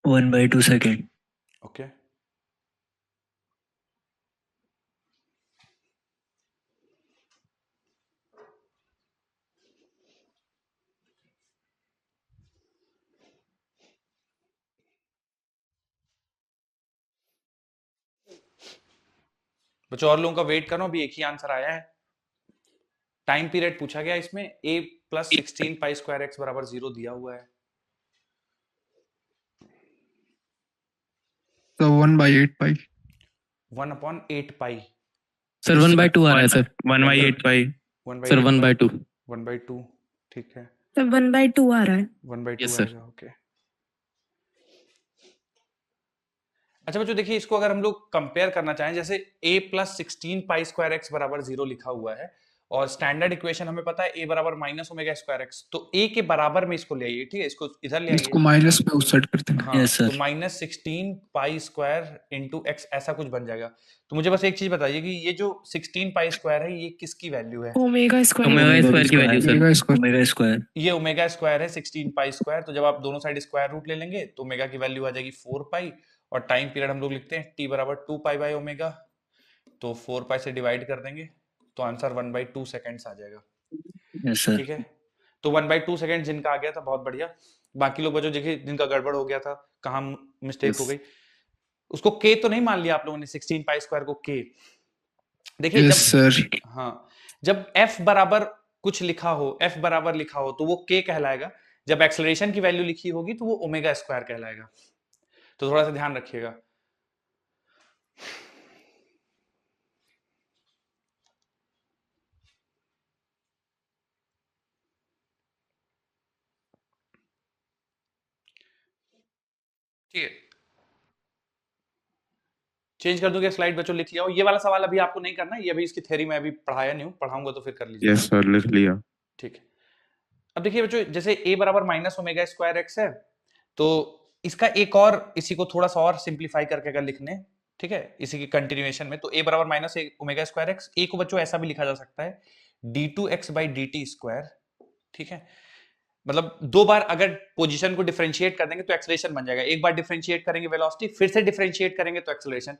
One by two second. Okay बच्चों, और लोगों का वेट करो, अभी एक ही आंसर आया है। टाइम पीरियड पूछा गया इसमें, a plus 16 pi square x बराबर 0 दिया हुआ है। तो 1/8 पाई। 1/8 पाई। सर 1/2 आ रहा है सर। 1/8 पाई। 1 सर 1/2। 1/2 ठीक है, तो 1/2 आ रहा है। 1/2 Yes, sir. आएगा। ओके अच्छा बच्चों देखिए, इसको अगर हम लोग कंपेयर करना चाहें, जैसे a plus 16 pi square x बराबर 0 लिखा हुआ है, और स्टैंडर्ड इक्वेशन हमें पता है a बराबर माइनस ओमेगा स्क्वायर एक्स, तो a के बराबर में इसको ले आइए, ठीक है? इसको इधर ले इसको आइए। माइनस में उस सेट करते हैं। हाँ Yes, sir. तो minus 16 pi square into x ऐसा कुछ बन जाएगा। तो मुझे बस एक चीज बताइए कि ये जो 16 पाई स्क्वायर है ये किसकी वैल्यू है? Omega square. ओमेगा स्क्वायर की value sir. Omega square. Omega square. ये ओमेगा स्क्वायर है 16 पाई स्क्वायर, तो जब आप दोनों साइड स्क्वायर रूट ले लेंगे तो ओमेगा की वैल्यू आ जाएगी 4 पाई, और टाइम पीरियड हम लोग लिखते हैं t बराबर 2 पाई बाई ओमेगा, तो 4 पाई से डिवाइड कर देंगे तो आंसर 1/2 सेकेंड्स आ जाएगा। Yes sir. ठीक है, तो 1/2 सेकेंड जिनका आ गया था बहुत बढ़िया। बाकी लोग बच्चों देखिए जिनका गड़बड़ हो गया था, कहाँ मिस्टेक हो गई, उसको k तो नहीं मान लिया आप लोगों ने, 16 पाई स्क्वायर को k। देखिए यस जब, सर। हाँ जब f बराबर कुछ लिखा हो, f बराबर लिखा हो तो वो k कहलाएगा, जब एक्सेलरेशन की वैल्यू लिखी होगी तो वो ओमेगा स्क्वायर कहलाएगा, तो थोड़ा सा ध्यान रखिएगा। ठीक है, चेंज कर दूं क्या स्लाइड बच्चों? लिख लिया हो? ये वाला सवाल अभी आपको नहीं करना है, ये अभी इसकी थ्योरी में अभी पढ़ाया नहीं हूं, पढ़ाऊंगा तो फिर कर लीजिए। यस सर लिख लिया। ठीक है, अब देखिए बच्चों, जैसे a बराबर माइनस ओमेगा स्क्वायर एक्स है, तो इसका एक और, इसी को थोड़ा सा और सिंप्लीफाई करके अगर लिखने, ठीक है, इसी की कंटिन्यूएशन में, तो a बराबर minus omega square x, a को बच्चों ऐसा भी लिखा जा सकता है d2x बाई dt स्क्वायर, ठीक है? मतलब दो बार अगर पोजीशन को डिफरेंशिएट कर देंगे तो एक्सेलरेशन बन जाएगा, एक बार डिफरेंशिएट करेंगे वेलोसिटी, फिर से डिफरेंशिएट करेंगे तो एक्सेलरेशन,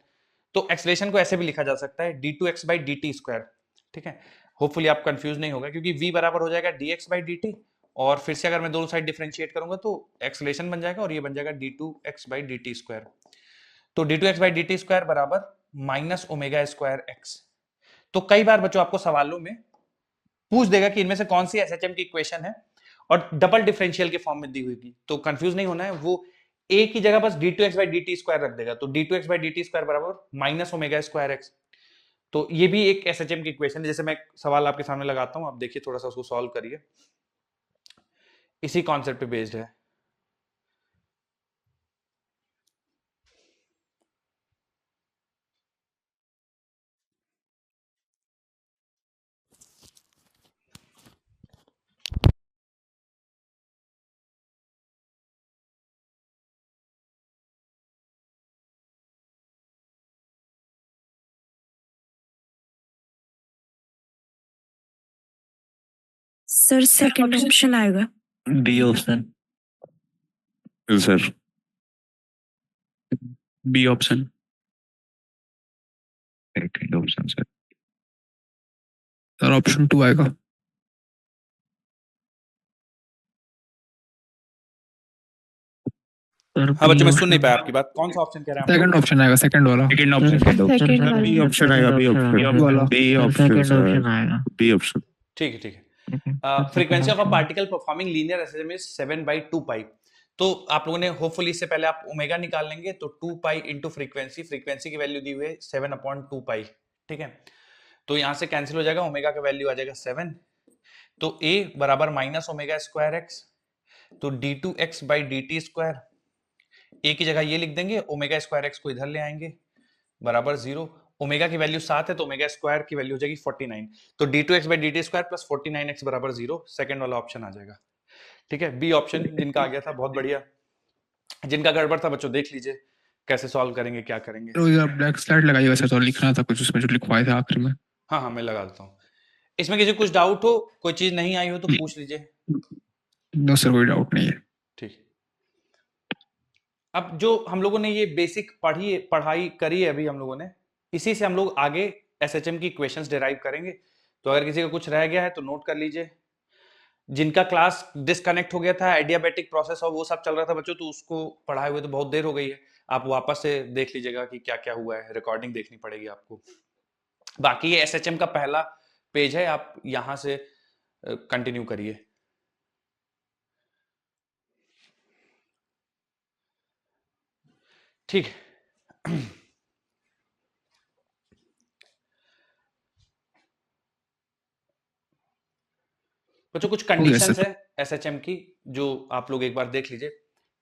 तो एक्सेलरेशन को ऐसे भी लिखा जा सकता है d2x बाई dt स्क्वायर, ठीक है? होपफुली आप कंफ्यूज नहीं होगा, क्योंकि v बराबर हो जाएगा dx बाई dt, और फिर से अगर मैं दोनों साइड डिफरेंशिएट करूंगा तो एक्सेलरेशन बन जाएगा, और ये बन जाएगा d2x बाई dt स्क्वायर। तो d2x बाई dt स्क्वायर बराबर माइनस ओमेगा स्क्वायर एक्स। तो कई बार बच्चों आपको सवालों में पूछ देगा कि इनमें से कौन सी एसएचएम की इक्वेशन है, और डबल डिफरेंशियल के फॉर्म में दी हुई थी, तो कंफ्यूज नहीं होना है, वो a की जगह बस d2x बाई dt स्क्वायर रख देगा, तो d2x बाई dt स्क्वायर बराबर माइनस ओमेगा स्क्वायर एक्स। तो ये भी एक एसएचएम की इक्वेशन है। जैसे मैं सवाल आपके सामने लगाता हूं, आप देखिए थोड़ा सा उसको सॉल्व करिए, इसी कॉन्सेप्ट पे बेस्ड है। सर सेकंड ऑप्शन आएगा। B option. Sir B option. Second option sir. Sir option 2 आएगा। सर हाँ बच्चों, मैं सुन नहीं option- पाया आपकी बात। कौन सा ऑप्शन कह रहे हैं आप लोग? सेकंड ऑप्शन आएगा, सेकंड वाला। Second sir, option second sir, वाला बी ऑप्शन आएगा, बी ऑप्शन वाला। B option second sir, option आएगा। B option. ठीक है ठीक है। ठीक है, sir, frequency of second a option। Particle performing linear SHM is 7/2 pi. तो आप लोगों ने होपफुली इससे पहले आप ओमेगा निकाल लेंगे, तो 2 पाई इंटू फ्रीक्वेंसी, फ्रीक्वेंसी की वैल्यू दी हुई है 7/2 पाई। ठीक है, तो यहां से कैंसिल हो जाएगा, ओमेगा का वैल्यू आ जाएगा 7। तो ए बराबर माइनस ओमेगा स्क्वायर एक्स, तो d2x/dt²। ए की जगह ये लिख देंगे, ओमेगा स्क्वायर एक्स को इधर ले आएंगे, बराबर 0। ओमेगा की वैल्यू 7 है, तो ओमेगा स्क्वायर की वैल्यू हो जाएगी 49। तो d2x/dt² प्लस 49x बराबर 0, सेकंड वाला ऑप्शन आ जाएगा। ठीक है, बी ऑप्शन जिनका आ गया था बहुत बढ़िया। जिनका गड़बड़ था बच्चों देख लीजिए कैसे सॉल्व करेंगे, क्या करेंगे। तो यार ब्लैक स्लाइड लगाई वैसे तो लिखना था कुछ उसमें जो लिखवाए थे आखिर में। हाँ हाँ, मैं लगा देता हूँ। इसमें किसी को कुछ डाउट हो, कोई चीज नहीं आई हो तो पूछ लीजिए। नो सर, कोई डाउट नहीं है। ठीक। अब जो हम लोगों ने ये बेसिक पढ़ाई करी है अभी हम लोगों ने, इसी से हम लोग आगे एसएचएम की इक्वेशंस डिराइव करेंगे। तो अगर किसी का कुछ रह गया है तो नोट कर लीजिए। जिनका क्लास डिस्कनेक्ट हो गया था, एडियाबेटिक प्रोसेस और वो सब चल रहा था बच्चों, तो उसको पढ़ाए हुए तो बहुत देर हो गई है। आप वापस से देख लीजिएगा कि क्या क्या हुआ है, रिकॉर्डिंग देखनी पड़ेगी आपको। बाकी ये एसएचएम का पहला पेज है, आप यहां से कंटिन्यू करिए। ठीक है। बच्चों कुछ कंडीशंस है एसएचएम की, जो आप लोग एक बार देख लीजिए।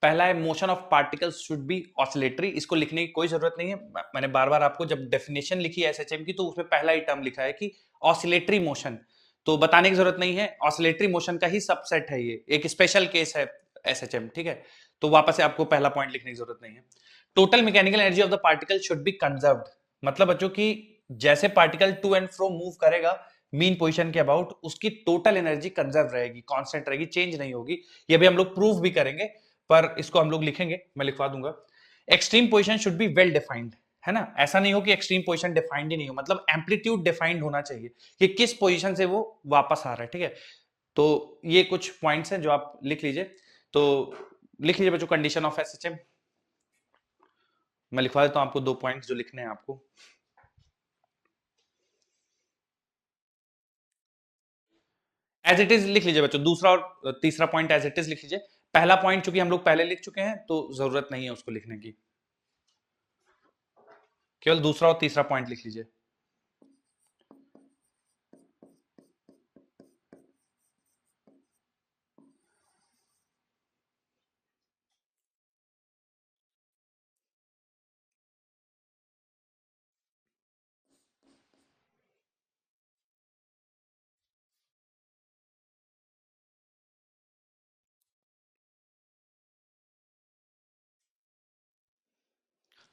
पहला है motion of particles should be oscillatory. इसको लिखने की कोई जरूरत नहीं है, मैंने बार बार आपको जब डेफिनेशन लिखी है एसएचएम की तो उसमें पहला ही टर्म लिखा है कि ऑसिलेटरी मोशन, तो बताने की जरूरत नहीं है। ऑसिलेटरी मोशन का ही सबसेट है, ये एक स्पेशल केस है एसएचएम। ठीक है, तो वापस से आपको पहला पॉइंट लिखने की जरूरत नहीं है। Total mechanical energy of the particle should be conserved. मतलब बच्चों की जैसे particle to and fro move करेगा मीन पोजीशन के अबाउट, उसकी टोटल एनर्जी कंजर्व रहेगी, कांस्टेंट रहेगी, चेंज नहीं होगी। ये भी हम लोग प्रूव भी करेंगे, पर इसको हम लोग लिखेंगे, मैं लिखवा दूंगा। Extreme position should be well defined, है ना। ऐसा नहीं हो कि एक्सट्रीम पोजीशन डिफाइंड ही नहीं हो, मतलब एम्पलीट्यूड डिफाइंड होना चाहिए कि किस पोजीशन से वो वापस आ रहा है। ठीक है, तो ये कुछ पॉइंट्स हैं जो आप लिख लीजिए। तो लिख लीजिए बच्चों, कंडीशन ऑफ एसएचएम। मैं लिखवा देता हूं आपको 2 पॉइंट्स जो लिखने हैं आपको। एज इट इज लिख लीजिए बच्चों, दूसरा और तीसरा पॉइंट एज इट इज लिख लीजिए। पहला पॉइंट चूंकि हम लोग पहले लिख चुके हैं तो जरूरत नहीं है उसको लिखने की, केवल दूसरा और तीसरा पॉइंट लिख लीजिए।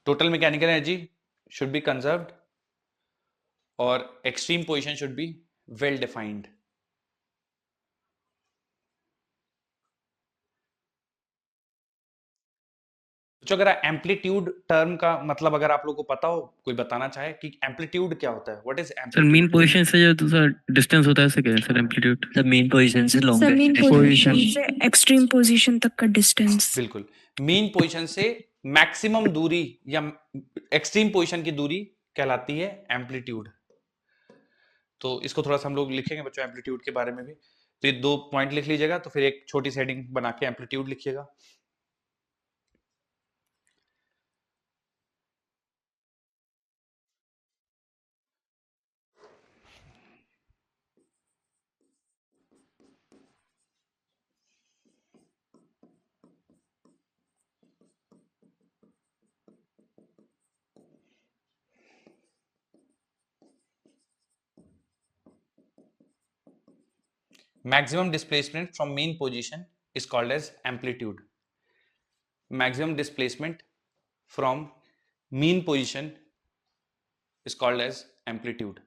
Total mechanical energy should be conserved और extreme position should be well defined. जो अगर एम्पलीट्यूड टर्म का मतलब अगर आप लोगों को पता हो, कोई बताना चाहे कि एम्पलीट्यूड क्या होता है, what is sir main position से जो दूसरा डिस्टेंस होता है उसे क्या है sir amplitude? Sir main position से लॉन्ग सर मीन पोजीशन से एक्सट्रीम पोजीशन तक का डिस्टेंस। बिल्कुल, मीन पोजीशन से मैक्सिमम दूरी या एक्सट्रीम पोजीशन की दूरी कहलाती है एम्पलीट्यूड। तो इसको थोड़ा सा हम लोग लिखेंगे बच्चों एम्पलीट्यूड के बारे में भी। तो ये 2 पॉइंट लिख लीजिएगा, तो फिर एक छोटी सी हेडिंग बना के एम्पलीट्यूड लिखिएगा। Maximum displacement from mean position is called as amplitude. Maximum displacement from mean position is called as amplitude.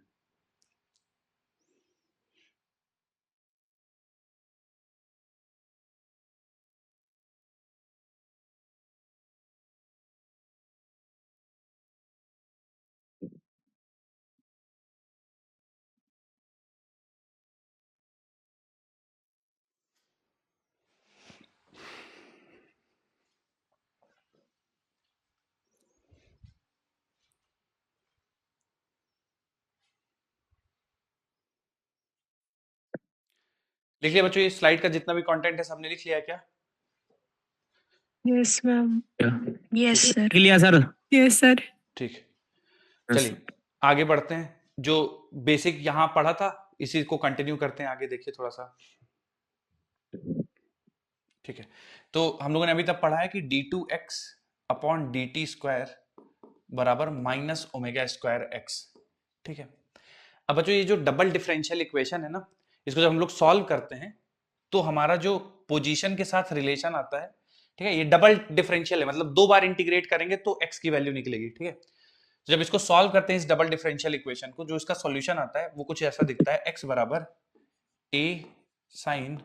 लिख लिया बच्चों? ये स्लाइड का जितना भी कंटेंट है सबने लिख लिया है क्या? Yes ma'am. Yes sir. लिख लिया सर? Yes sir. ठीक, चलिए आगे बढ़ते हैं। जो बेसिक यहाँ पढ़ा था इसी को कंटिन्यू करते हैं आगे। देखिए थोड़ा सा, ठीक है। तो हम लोगों ने अभी तक पढ़ा है कि d2x अपॉन dt स्क्वायर बराबर माइनस ओमेगा स्क्वायर x, ठीक है। अब बच्चों ये जो डबल डिफरेंशियल इक्वेशन है ना, इसको जब हम लोग सॉल्व करते हैं तो हमारा जो पोजीशन के साथ रिलेशन आता है, ठीक है, ये डबल डिफरेंशियल है, मतलब 2 बार इंटीग्रेट करेंगे तो x की वैल्यू निकलेगी, ठीक है। तो जब इसको सॉल्व करते हैं इस डबल डिफरेंशियल इक्वेशन को, जो इसका सॉल्यूशन आता है वो कुछ ऐसा दिखता है, x बराबर a sine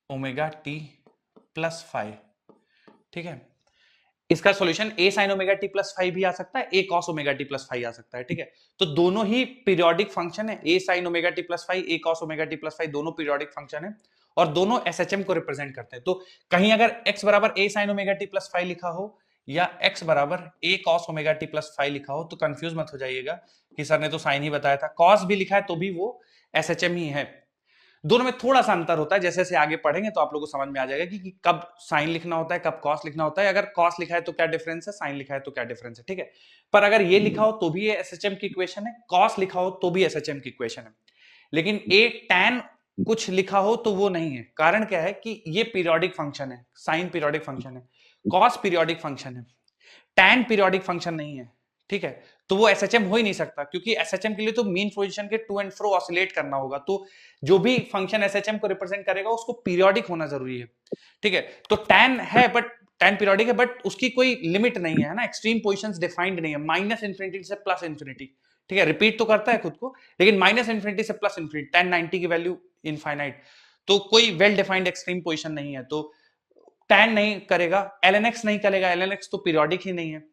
omega t plus 5, ठीक है। इसका solution a sin omega t plus 5 भी आ सकता है, a cos omega t plus 5 आ सकता है, ठीक है। तो दोनों ही पीरियोडिक फंक्शन है, a sin omega t plus 5, a cos omega t plus 5 दोनों पीरियोडिक फंक्शन है और दोनों SHM को रिप्रेजेंट करते हैं। तो कहीं अगर x बराबर a sin omega t plus 5 लिखा हो या x बराबर a cos omega t plus 5 लिखा हो तो कंफ्यूज मत हो जाइएगा कि सर ने तो साइन ही बताया था, cos भी लिखा है तो भी वो SHM ही है। दोनों में थोड़ा सा अंतर होता है, जैसे जैसे आगे पढ़ेंगे तो आप लोगों को समझ में आ जाएगा कि कब साइन लिखना होता है, कब कॉस लिखना होता है। अगर कॉस लिखा है तो क्या डिफरेंस है, साइन लिखा है तो क्या डिफरेंस है, ठीक है। पर अगर ये लिखा हो तो भी ये एसएचएम की इक्वेशन है, कॉस लिखा हो तो भी एसएचएम की इक्वेशन है। लेकिन ए टैन कुछ लिखा हो तो वो नहीं है। कारण क्या है कि ये पीरियोडिक फंक्शन है, साइन पीरियोडिक फंक्शन है, कॉस पीरियोडिक फंक्शन है, टैन पीरियोडिक फंक्शन नहीं है, ठीक है। तो वो एसएचएम हो ही नहीं सकता, क्योंकि एसएचएम के लिए तो मीन पोजीशन के टू एंड फ्रो ऑसिलेट करना होगा। तो जो भी फंक्शन एसएचएम को रिप्रेजेंट करेगा उसको पीरियोडिक होना जरूरी है, ठीक है। तो टैन है, बट टैन पीरियोडिक है, बट उसकी कोई लिमिट नहीं है ना, एक्सट्रीम पोजीशंस डिफाइंड नहीं है, माइनस इंफिनिटी से प्लस इंफिनिटी, ठीक है। रिपीट तो करता है खुद को, लेकिन माइनस इंफिनिटी से प्लस इंफिनिटी, टैन 90 की वैल्यू इनफाइनाइट, तो कोई वेल डिफाइंड एक्सट्रीम पोजीशन नहीं है। तो टैन नहीं करेगा, एलएनएक्स नहीं करेगा, एलएनएक्स तो पीरियोडिक ही नहीं है।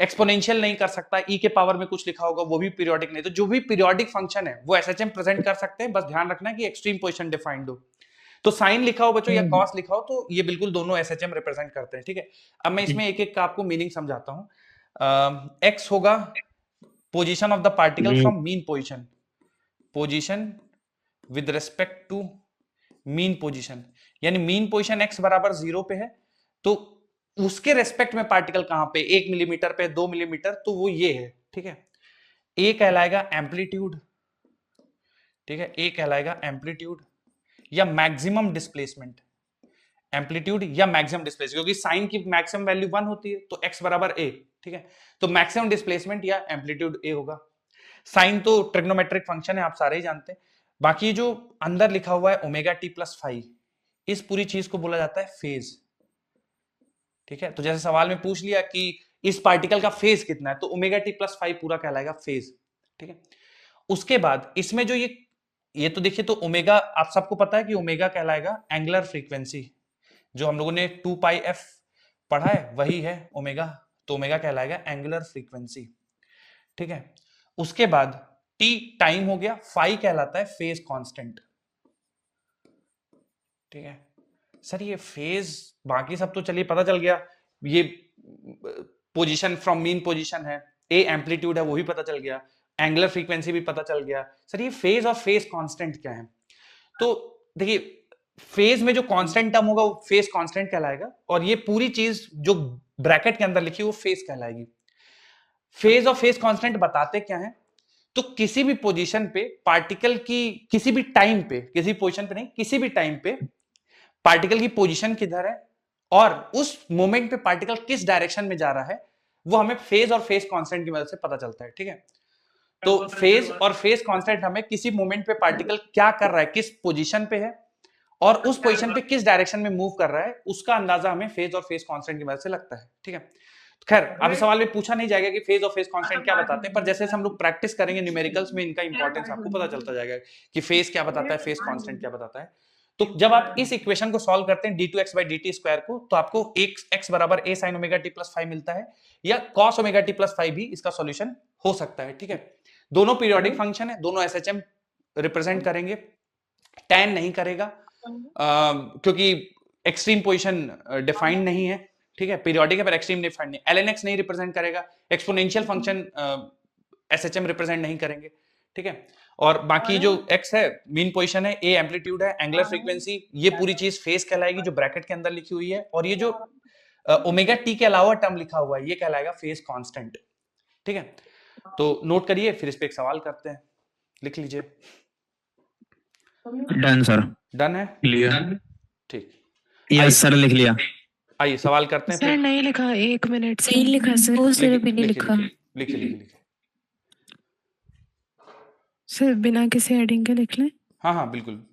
एक्सपोनेंशियल नहीं कर सकता, ई के पावर में कुछ लिखा होगा वो भी पीरियोडिक नहीं। तो जो भी पीरियोडिक फंक्शन है वो एसएचएम प्रेजेंट कर सकते हैं, बस ध्यान रखना कि एक्सट्रीम पोजीशन डिफाइंड हो। तो साइन लिखा हो बच्चों या कॉस लिखा हो तो ये बिल्कुल दोनों एसएचएम रिप्रेजेंट करते हैं, ठीक है। अब मैं इसमें एक एक का आपको मीनिंग समझाता हूं। एक्स होगा position of the particle from mean position, position with respect to mean position, यानी मीन पोजीशन एक्स बराबर 0 पे है तो उसके रेस्पेक्ट में पार्टिकल कहां पे, 1 मिलीमीटर पे, 2 मिलीमीटर, तो वो ये है, ठीक है। ए कहलाएगा एम्पलीट्यूड, ठीक है, ए कहलाएगा एम्पलीट्यूड या मैक्सिमम डिस्प्लेसमेंट, एम्पलीट्यूड या मैक्सिमम डिस्प्लेसमेंट, क्योंकि साइन की मैक्सिमम वैल्यू 1 होती है तो x बराबर a, ठीक है। तो मैक्सिमम डिस्प्लेसमेंट या एम्पलीट्यूड a होगा। साइन तो ट्रिग्नोमेट्रिक फंक्शन है, आप सारे ही जानते हैं। बाकी जो अंदर लिखा हुआ है ओमेगा टी प्लस 5, इस पूरी चीज को बोला जाता है फेज, ठीक है। तो जैसे सवाल में पूछ लिया कि इस पार्टिकल का फेज कितना है, तो ओमेगा टी प्लस 5 पूरा कहलाएगा फेज, ठीक है। उसके बाद इसमें जो ये तो देखिए, तो ओमेगा आप सबको पता है कि ओमेगा कहलाएगा एंगुलर फ्रीक्वेंसी, जो हम लोगों ने 2 पाई एफ पढ़ा है वही है ओमेगा, तो ओमेगा कहलाएगा एंगुलर फ्रीक्वेंसी, ठीक है। उसके बाद टी टाइम हो गया, फाई कहलाता है फेज कांस्टेंट, ठीक है। सर ये फेज बाकी सब तो चलिए पता चल गया, ये पोजीशन फ्रॉम मीन पोजीशन है, ए एम्पलीट्यूड है वो भी पता चल गया, एंगुलर फ्रीक्वेंसी भी पता चल गया। सर ये फेज और फेज कांस्टेंट क्या है? तो देखिए फेज में जो कांस्टेंट टर्म होगा वो फेज कांस्टेंट कहलाएगा, और ये पूरी चीज जो ब्रैकेट के अंदर लिखी वो फेज कहलाएगी। फेज और फेज कांस्टेंट बताते क्या है? तो किसी भी पोजीशन पे पार्टिकल की, किसी भी टाइम पे, किसी पोजीशन पे नहीं, किसी भी टाइम पे पार्टिकल की पोजीशन किधर है और उस मोमेंट पे पार्टिकल किस डायरेक्शन में जा रहा है, वो हमें फेज और फेज कांस्टेंट की मदद से पता चलता है, ठीक है। तो फेज और फेज कांस्टेंट हमें किसी मोमेंट पे पार्टिकल क्या कर रहा है, किस पोजीशन पे है और उस पोजीशन पे किस डायरेक्शन में मूव कर रहा है, उसका अंदाजा हमें फेज और फेज कांस्टेंट की मदद से लगता है, ठीक है। खैर अभी सवाल में पूछा नहीं जाएगा कि फेज और फेज कांस्टेंट क्या बताते हैं, पर जैसे हम लोग प्रैक्टिस करेंगे न्यूमेरिकल्स में इनका इंपॉर्टेंस आपको पता चलता जाएगा कि फेज क्या बताता है, फेज कांस्टेंट क्या बताता है। तो जब आप इस इक्वेशन को सॉल्व करते हैं d2x by dt स्क्वायर को, तो आपको x बराबर a sin omega t plus 5 मिलता है, या cos ओमेगा t प्लस 5 भी इसका सॉल्यूशन हो सकता है, ठीक है। दोनों पीरियोडिक फंक्शन है, दोनों SHM रिप्रेजेंट करेंगे, tan नहीं करेगा क्योंकि एक्सट्रीम पोजीशन डिफाइंड नहीं है, ठीक है। पीरियोडिक है पर एक्सट्रीम डिफाइंड नहीं, lnx नहीं रिप्रेजेंट करेगा, एक्सपोनेंशियल फंक्शन SHM रिप्रेजेंट नहीं करेंगे, ठीक है। और बाकी जो x है मीन पोजीशन है, a एम्पलीट्यूड है, एंगुलर फ्रीक्वेंसी, ये पूरी चीज फेज कहलाएगी जो ब्रैकेट के अंदर लिखी हुई है, और ये जो ओमेगा टी के अलावा टर्म लिखा हुआ है ये कहलाएगा फेज कांस्टेंट। ठीक है, तो नोट करिए, फिर इस पे एक सवाल करते हैं, लिख लीजिए। Done sir. डन है, क्लियर। ठीक, यस सर, लिख लिया। आइए सवाल करते हैं सर फिर। नहीं लिखा, 1 मिनट नहीं लिखा सर, वो सर भी नहीं लिखिए लिखा। लिखिए लिखिए। सर बिना किसी हेडिंग के लिख लें। हाँ हाँ बिल्कुल।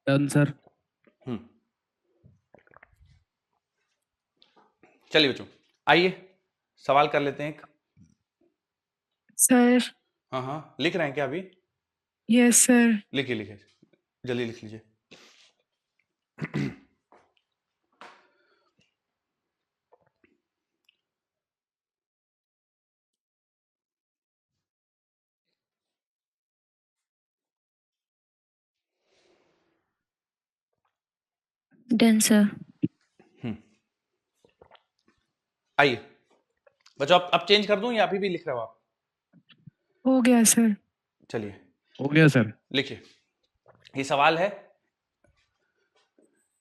Done sir. चलिए बच्चों, आइए सवाल कर लेते हैं एक। सर। हाँ हाँ, लिख रहे हैं क्या अभी? Yes sir. लिखिए लिखिए, जल्दी लिख लीजिए। Done sir. आइए बच्चों, अब चेंज कर दूं या अभी भी लिख रहे हो आप? हो गया सर। चलिए हो गया सर। लिखिए, ये सवाल है,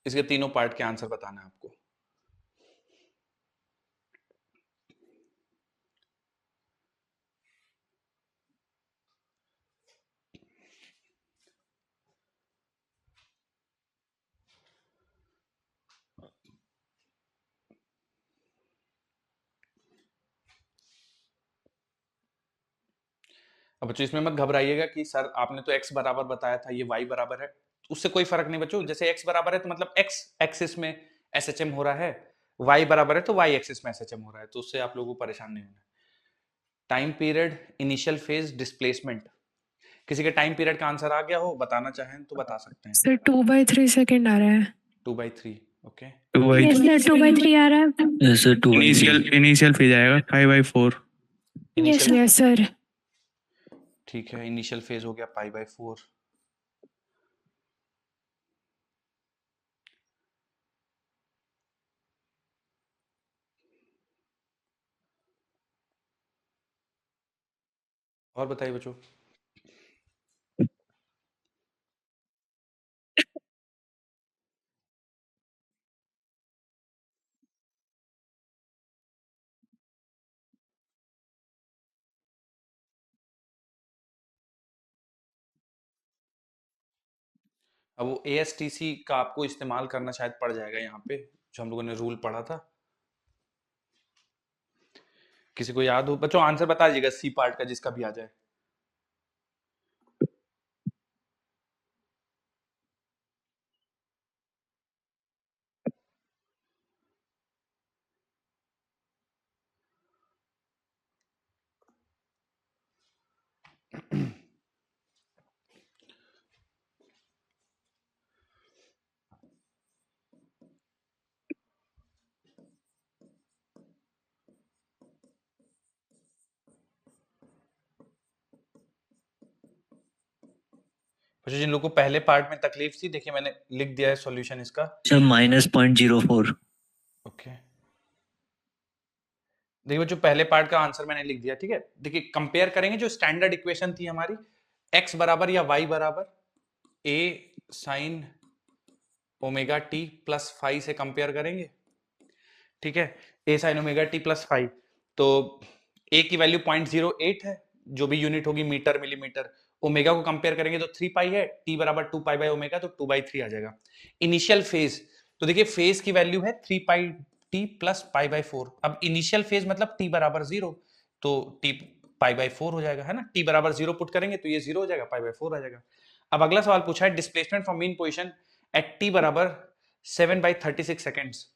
इसके तीनों पार्ट के आंसर बताना है आपको। अब बच्चों इसमें मत घबराइएगा कि सर आपने तो x बराबर बताया था, ये y बराबर है, उससे कोई फर्क नहीं बच्चों। जैसे x बराबर है तो मतलब x एक्सिस में SHM हो रहा है, y बराबर है तो y एक्सिस में SHM हो रहा है, तो उससे आप लोगों को परेशान नहीं होना। Time period, initial phase, displacement, किसी के टाइम पीरियड का आंसर आ गया हो, बताना चाहें तो बता सकते हैं। सर 2/3 सेकंड आ रहा है। 2/3, ओके। यस सर, 2/3 आ रहा है। सर 2 इनिशियल फेज आएगा 5/4। Yes yes sir. ठीक है, इनिशियल फेज हो गया π/4। और बताइए बच्चों। अब वो ASTC का आपको इस्तेमाल करना शायद पड़ जाएगा यहाँ पे, जो हम लोगों ने रूल पढ़ा था। किसी को याद हो बच्चों, आंसर बता दीजिएगा सी पार्ट का, जिसका भी आ जाए। बच्चों जिन लोगों को पहले पार्ट में तकलीफ थी, देखिए मैंने लिख दिया है सॉल्यूशन इसका। सर -0.04। ओके, देखिए बच्चों पहले पार्ट का आंसर मैंने लिख दिया, ठीक है। देखिए कंपेयर करेंगे, जो स्टैंडर्ड इक्वेशन थी हमारी, x बराबर या y बराबर a sin omega t plus five से कंपेयर करेंगे, ठीक है। a sin omega t plus five, तो a की वैल्यू 0.08 है, जो भी यूनिट होगी मीटर मिलीमीटर। ओमेगा को कंपेयर करेंगे तो 3 पाई है, t बराबर 2 पाई बाई ओमेगा, तो 2/3 आ जाएगा। इनिशियल फेज, तो देखिए फेज की वैल्यू है 3 पाई t प्लस पाई बाई 4। अब इनिशियल फेज मतलब t बराबर 0, तो t पाई बाई 4 हो जाएगा, है ना। t बराबर 0 पुट करेंगे तो ये 0 हो जाएगा, पाई बाई 4 आ जाएगा। अब अगला सवाल पूछा है displacement from mean position at t बराबर 7/36 सेकेंड्स।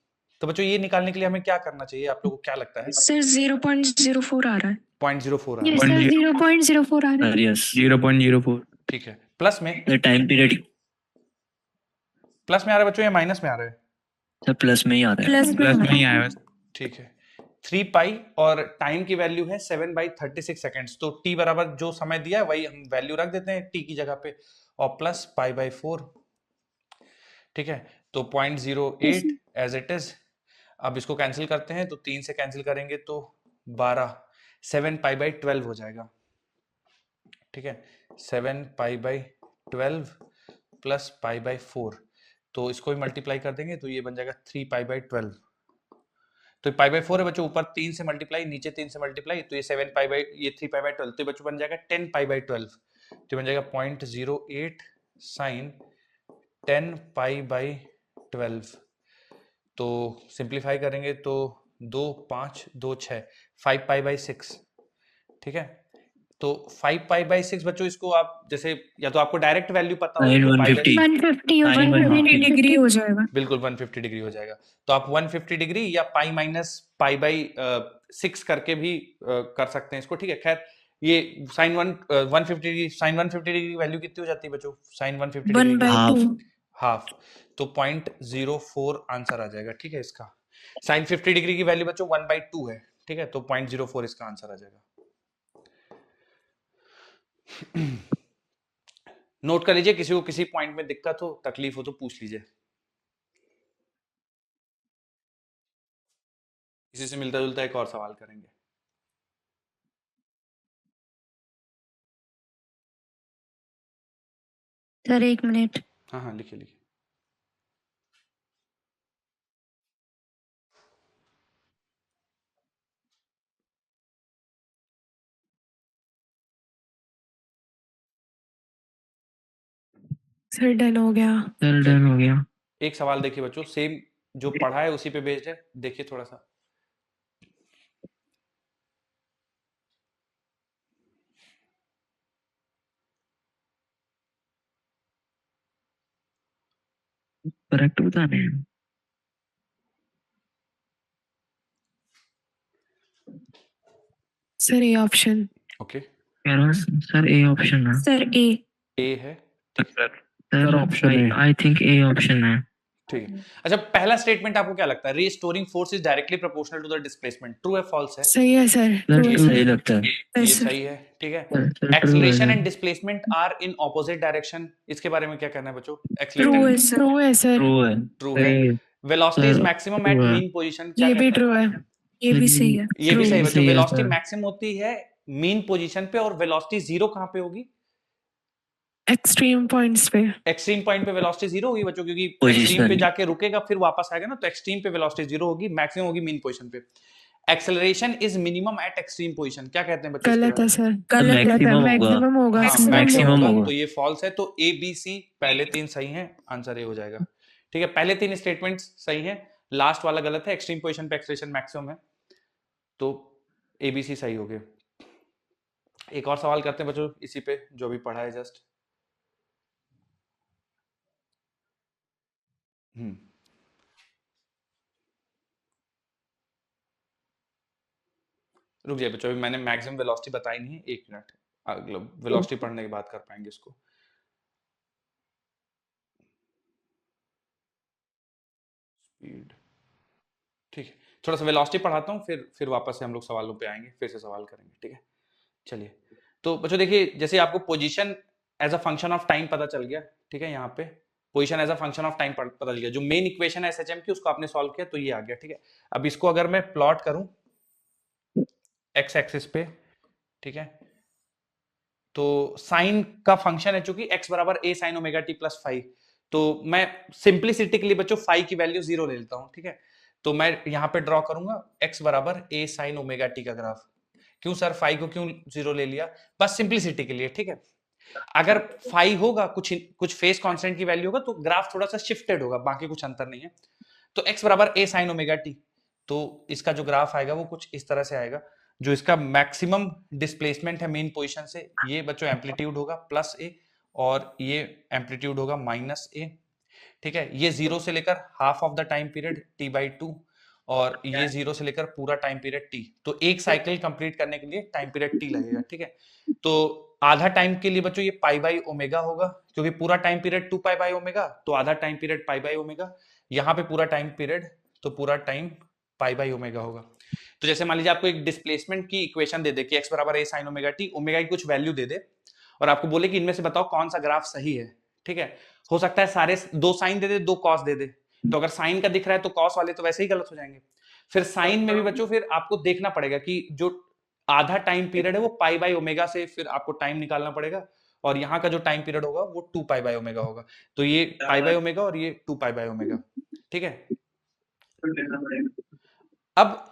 तो बच्चों ये निकालने के लिए हमें क्या करना चाहिए, आप लोगों को क्या लगता है? सर 0.04 आ रहा है। 0.04 आ ये रहा है, सर 0.04 आ रहा है। सर यस 0.04 ठीक है। प्लस में सर टाइम पीरियड प्लस में आ रहा है बच्चों या माइनस में आ रहा है? सर प्लस में ही आ रहा है। प्लस प्लस में ही आया है। ठीक है। 3 पाई और टाइम की वैल्यू है 7/36 सेकेंड्स, तो t बराबर जो समय दिया है वही हम वैल्यू रख देते हैं t की जगह पे, और प्लस π/4। ठीक है, तो 0.08 एज इट इज। अब इसको कैंसिल करते हैं, तो 3 से कैंसिल करेंगे तो 12, 7π/12 हो जाएगा। ठीक है, 7π/12 प्लस π/4, तो इसको भी मल्टीप्लाई कर देंगे तो ये बन जाएगा 3π/12। तो π/4 है बच्चों, ऊपर 3 से मल्टीप्लाई, नीचे 3 से मल्टीप्लाई, तो ये 3π/12, तो बच्चों बन जाएगा 10π/12, तो बन जाएगा 0.08 साइन 10π/12। तो सिंप्लीफाई करेंगे तो 2 5 2 6 5π/6। ठीक है, तो 5π/6 बच्चों, इसको आप जैसे या तो आपको डायरेक्ट वैल्यू पता हो, 150 150 डिग्री हो जाएगा। बिल्कुल 150 डिग्री हो जाएगा, तो आप 150 डिग्री या पाई माइनस π/6 करके भी कर सकते हैं इसको। ठीक है, खैर ये साइन 150 डिग्री, साइन 150 डिग्री की वैल्यू कितनी हो जाती है बच्चों? साइन 150 डिग्री की ½ हाफ, तो 0.04 आंसर आ जाएगा। ठीक है, इसका साइन 50 डिग्री की वैल्यू बच्चों 1/2 है। ठीक है, तो 0.04 इसका आंसर आ जाएगा। नोट कर लीजिए, किसी को किसी पॉइंट में दिक्कत हो, तकलीफ हो तो पूछ लीजिए। इसी से मिलता जुलता एक और सवाल करेंगे। Sir 1 minute. हाँ हाँ, लिखिए लिखिए। सर डन हो गया। सर डन हो गया। एक सवाल देखिए बच्चों, सेम जो पढ़ा है उसी पे बेस्ड है, देखिए थोड़ा सा। करेक्ट बताने हैं। सर ये ऑप्शन। ओके, कह रहा हूँ सर ए ऑप्शन है। सर ए है। Sir option I think A option है। ठीक है, अच्छा पहला स्टेटमेंट आपको क्या लगता है? Restoring force is directly proportional to the displacement, true है फॉल्स है? सही है सर। सर सही लगता है। ये सही है। ठीक है, acceleration and displacement are in opposite direction, इसके बारे में क्या कहना है बच्चों? ट्रू है सर। ट्रू है सर। ट्रू है। ट्रू है। Velocity is maximum at true है। मीन पोजीशन, ये भी ट्रू है। ये भी सही है। ये भी सही है True बच्चों। है, वेलोसिटी sir। मैक्सिमम होती है मीन पोजीशन पे, और वेलोसिटी जीरो कहाँ पे होगी? एक्सट्रीम पॉइंट्स पे। एक्सट्रीम पॉइंट पे वेलोसिटी जीरो होगी बच्चों, क्योंकि Position। एक्सट्रीम पे जाके रुकेगा फिर वापस आएगा ना, तो एक्सट्रीम पे वेलोसिटी जीरो होगी, मैक्सिमम होगी मीन पोजीशन पे। Acceleration is minimum eight extreme position, क्या कहते हैं बच्चों? गलत है सर। गलत है। Maximum होगा। मैक्सिमम होगा। maximum होगा। तो ये फॉल्स है, तो ए बी सी पहले 3 सही हैं, आंसर ए हो जाएगा। ठीक है, पहले 3 स्टेटमेंट्स सही हैं, लास्ट वाला गलत है, एक्सट्रीम पोजीशन पे एक्सेलरेशन मैक्सिमम है, तो ए बी सी सही हो गए। एक और सवाल करते हैं बच्चों इसी पे जो भी पढ़ा है जस्ट। रुक जाइए बच्चों, अभी मैंने मैक्सिमम वेलोसिटी बताई नहीं है, 1 मिनट, अगला वेलोसिटी पढ़ने के बाद कर पाएंगे इसको। स्पीड, ठीक है, थोड़ा सा वेलोसिटी पढ़ाता हूँ, फिर वापस से हम लोग सवालों पे आएंगे, फिर से सवाल करेंगे। ठीक है, चलिए। तो बच्चों देखिए, जैसे आपको position as a function of time पता चल गया। ठीक है, यहाँ पे position as a function of time पता चल गया, जो मेन इक्वेशन है एसएचएम की उसको आपने सॉल्व किया तो ये आ गया। ठीक है, अब इसको अगर मैं प्लॉट करूं एक्स एक्सिस पे, ठीक है, तो साइन का फंक्शन है चूंकि x बराबर a sin omega t plus 5, तो मैं सिंप्लिसिटी के लिए बच्चों 5 की वैल्यू 0 ले लेता हूं। ठीक है, तो मैं यहां पे ड्रॉ करूंगा x बराबर a sin ओमेगा t का ग्राफ। क्यों सर 5 को क्यों 0 ले लिया? बस सिंप्लिसिटी के लिए। ठीक है, अगर 5 होगा, कुछ फेस कांस्टेंट की वैल्यू होगा, तो ग्राफ थोड़ा सा शिफ्टेड होगा, बाकी कुछ अंतर नहीं है। तो x बराबर a sin ओमेगा t, तो इसका जो ग्राफ आएगा वो कुछ इस तरह से आएगा। जो इसका मैक्सिमम डिस्प्लेसमेंट है मेन पोजीशन से, ये बच्चों एम्पलीट्यूड होगा प्लस a, और ये एम्पलीट्यूड होगा माइनस a। ठीक है, ये 0 से लेकर half of the time period t/2, और ये 0 से लेकर पूरा टाइम पीरियड t। तो एक साइकिल कंप्लीट करने के लिए टाइम पीरियड t लगेगा, ठीक है। तो आधा टाइम के लिए बच्चों ये पाई बाई ओमेगा होगा, क्योंकि पूरा time period 2 pi by omega, तो आधा time period pi by omega. यहाँ पे पूरा टाइम पीरियड, तो पूरा टाइम पाई बाई ओमेगा होगा। तो जैसे मान लीजिए आपको एक डिस्प्लेसमेंट की इक्वेशन दे दे कि x बराबर a sin omega t, omega की कुछ वैल्यू दे दे और आपको बोले कि इनमें से बताओ कौन सा ग्राफ सही है, ठीक है। हो सकता है सारे दो साइन दे दे, दो कॉस दे दे, तो अगर साइन का दिख रहा है तो कॉस वाले तो वैसे ही गलत हो जाएंगे। फिर साइन में भी बच्चों फिर आपको देखना पड़ेगा कि जो आधा टाइम पीरियड है वो पाई बाई ओमेगा से फिर आपको टाइम निकालना पड़ेगा, और यहाँ का जो टाइम पीरियड होगा वो 2 पाई बाई ओमेगा होगा। तो ये पाई बाई ओमेगा और ये 2 पाई बाई ओमेगा, ठीक है। अब